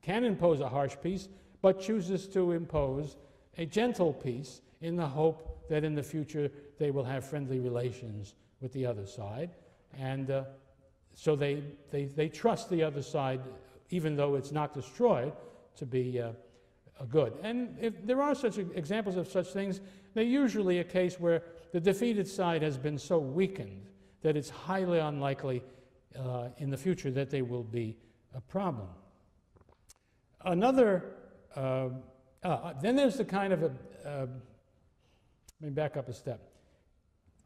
impose a harsh peace, but chooses to impose a gentle peace in the hope that in the future they will have friendly relations with the other side. And so they trust the other side, even though it's not destroyed, to be good. And if there are such examples of such things, they're usually a case where the defeated side has been so weakened that it's highly unlikely in the future that they will be a problem. Another, then there's the kind of let me back up a step.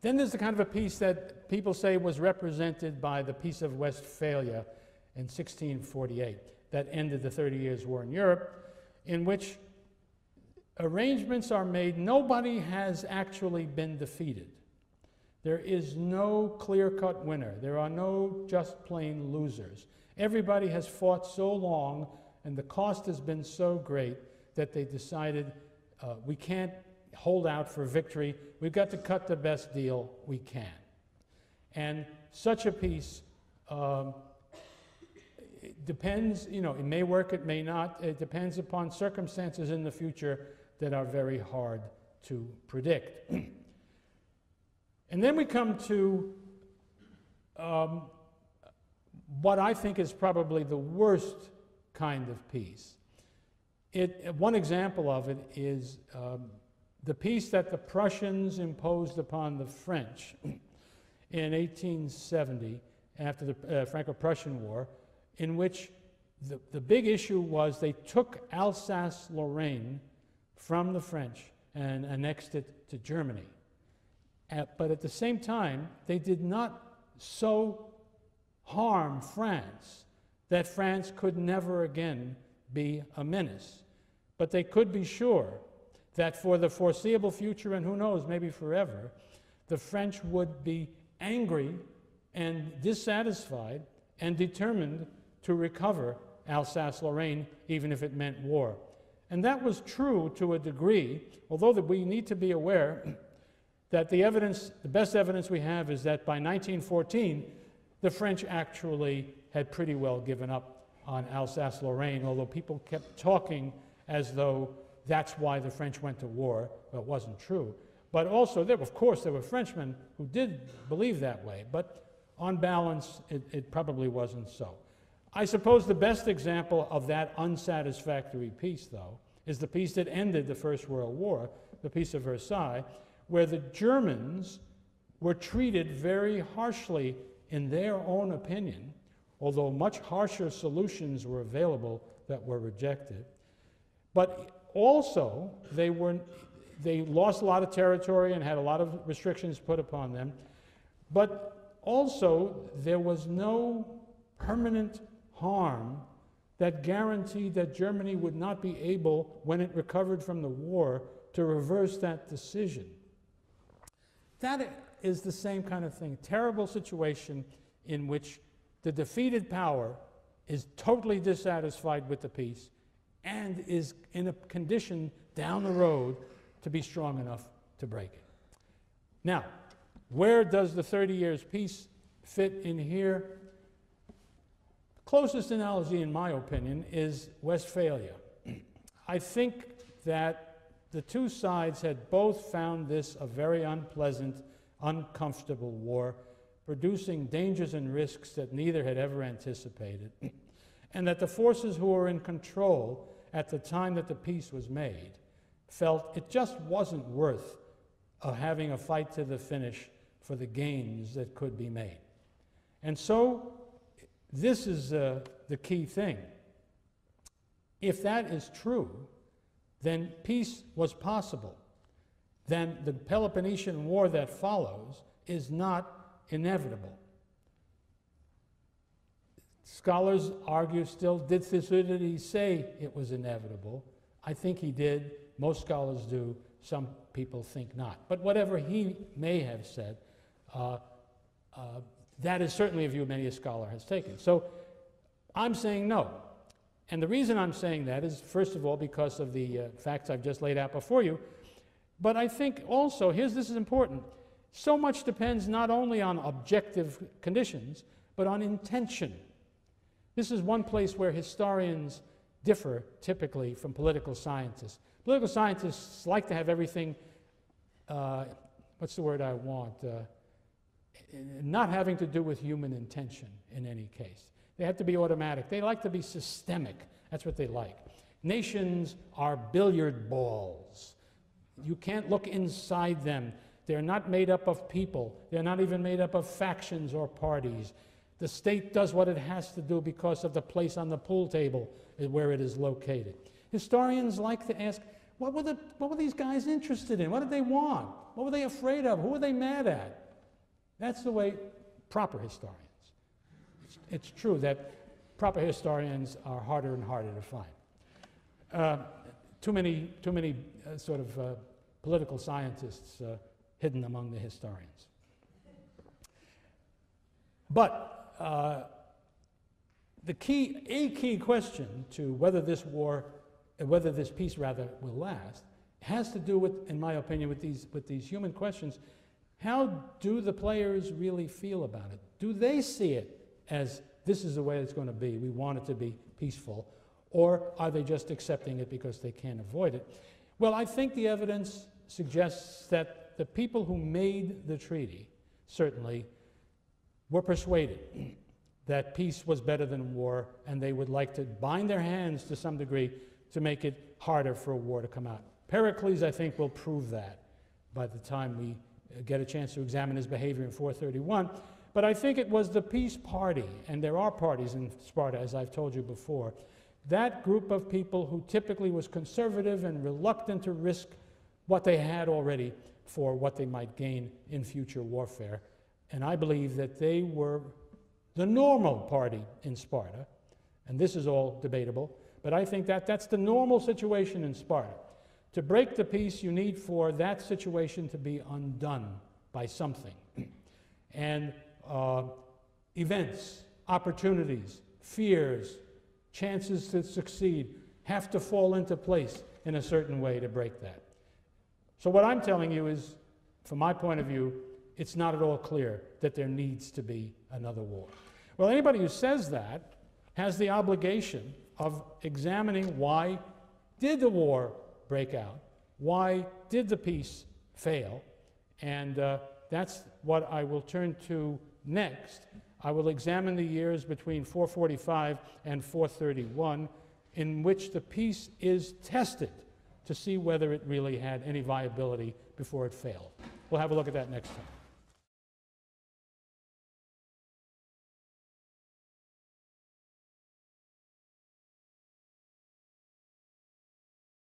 Then there's the kind of a peace that people say was represented by the Peace of Westphalia in 1648 that ended the 30 Years' War in Europe, in which arrangements are made. Nobody has actually been defeated. There is no clear-cut winner. There are no just plain losers. Everybody has fought so long, and the cost has been so great that they decided we can't hold out for victory. We've got to cut the best deal we can. And such a peace it depends, it may work, it may not. It depends upon circumstances in the future that are very hard to predict. And then we come to what I think is probably the worst kind of peace. One example of it is the peace that the Prussians imposed upon the French in 1870 after the Franco-Prussian War, in which the big issue was they took Alsace-Lorraine from the French and annexed it to Germany. But at the same time, they did not so harm France that France could never again be a menace. But they could be sure that for the foreseeable future, and who knows, maybe forever, the French would be angry and dissatisfied and determined to recover Alsace-Lorraine, even if it meant war. And that was true to a degree, although we need to be aware that the best evidence we have is that by 1914, the French actually had pretty well given up on Alsace-Lorraine, although people kept talking as though that's why the French went to war. Well, it wasn't true. But also, of course, there were Frenchmen who did believe that way, but on balance, it probably wasn't so. I suppose the best example of that unsatisfactory peace, though, is the peace that ended the First World War, the Peace of Versailles, where the Germans were treated very harshly in their own opinion, although much harsher solutions were available that were rejected. But also, they lost a lot of territory and had a lot of restrictions put upon them. But also, there was no permanent harm that guaranteed that Germany would not be able, when it recovered from the war, to reverse that decision. is the same kind of thing. Terrible situation in which the defeated power is totally dissatisfied with the peace and is in a condition down the road to be strong enough to break it. Now, where does the 30 years peace fit in here? Closest analogy, in my opinion, is Westphalia. I think that the two sides had both found this a very unpleasant, uncomfortable war, producing dangers and risks that neither had ever anticipated, and that the forces who were in control at the time that the peace was made felt it just wasn't worth having a fight to the finish for the gains that could be made. And so this is the key thing. If that is true, then peace was possible. Then the Peloponnesian War that follows is not inevitable. Scholars argue still, did Thucydides say it was inevitable? I think he did. Most scholars do. Some people think not. But whatever he may have said, that is certainly a view many a scholar has taken. So I'm saying no. And the reason I'm saying that is, first of all, because of the facts I've just laid out before you. But I think also, this is important, so much depends not only on objective conditions, but on intention. This is one place where historians differ typically from political scientists. Political scientists like to have everything, what's the word I want, not having to do with human intention in any case. They have to be automatic. They like to be systemic. That's what they like. Nations are billiard balls. You can't look inside them. They're not made up of people. They're not even made up of factions or parties. The state does what it has to do because of the place on the pool table where it is located. Historians like to ask, what were these guys interested in? What did they want? What were they afraid of? Who were they mad at? That's the way proper historians. It's true that proper historians are harder and harder to find. Too many political scientists hidden among the historians. But a key question to whether this peace will last, has to do with, in my opinion, with these human questions. How do the players really feel about it? Do they see it as this is the way it's going to be, we want it to be peaceful, or are they just accepting it because they can't avoid it? Well, I think the evidence suggests that the people who made the treaty certainly were persuaded that peace was better than war, and they would like to bind their hands to some degree to make it harder for a war to come out. Pericles, I think, will prove that by the time we get a chance to examine his behavior in 431. But I think it was the peace party, and there are parties in Sparta, as I've told you before, that group of people who typically was conservative and reluctant to risk what they had already for what they might gain in future warfare. And I believe that they were the normal party in Sparta, and this is all debatable, but I think that that's the normal situation in Sparta. To break the peace, you need for that situation to be undone by something. And events, opportunities, fears, chances to succeed have to fall into place in a certain way to break that. So what I'm telling you is, from my point of view, it's not at all clear that there needs to be another war. Well, anybody who says that has the obligation of examining why did the war break out? Why did the peace fail? And that's what I will turn to next. I will examine the years between 445 and 431 in which the peace is tested to see whether it really had any viability before it failed. We'll have a look at that next time.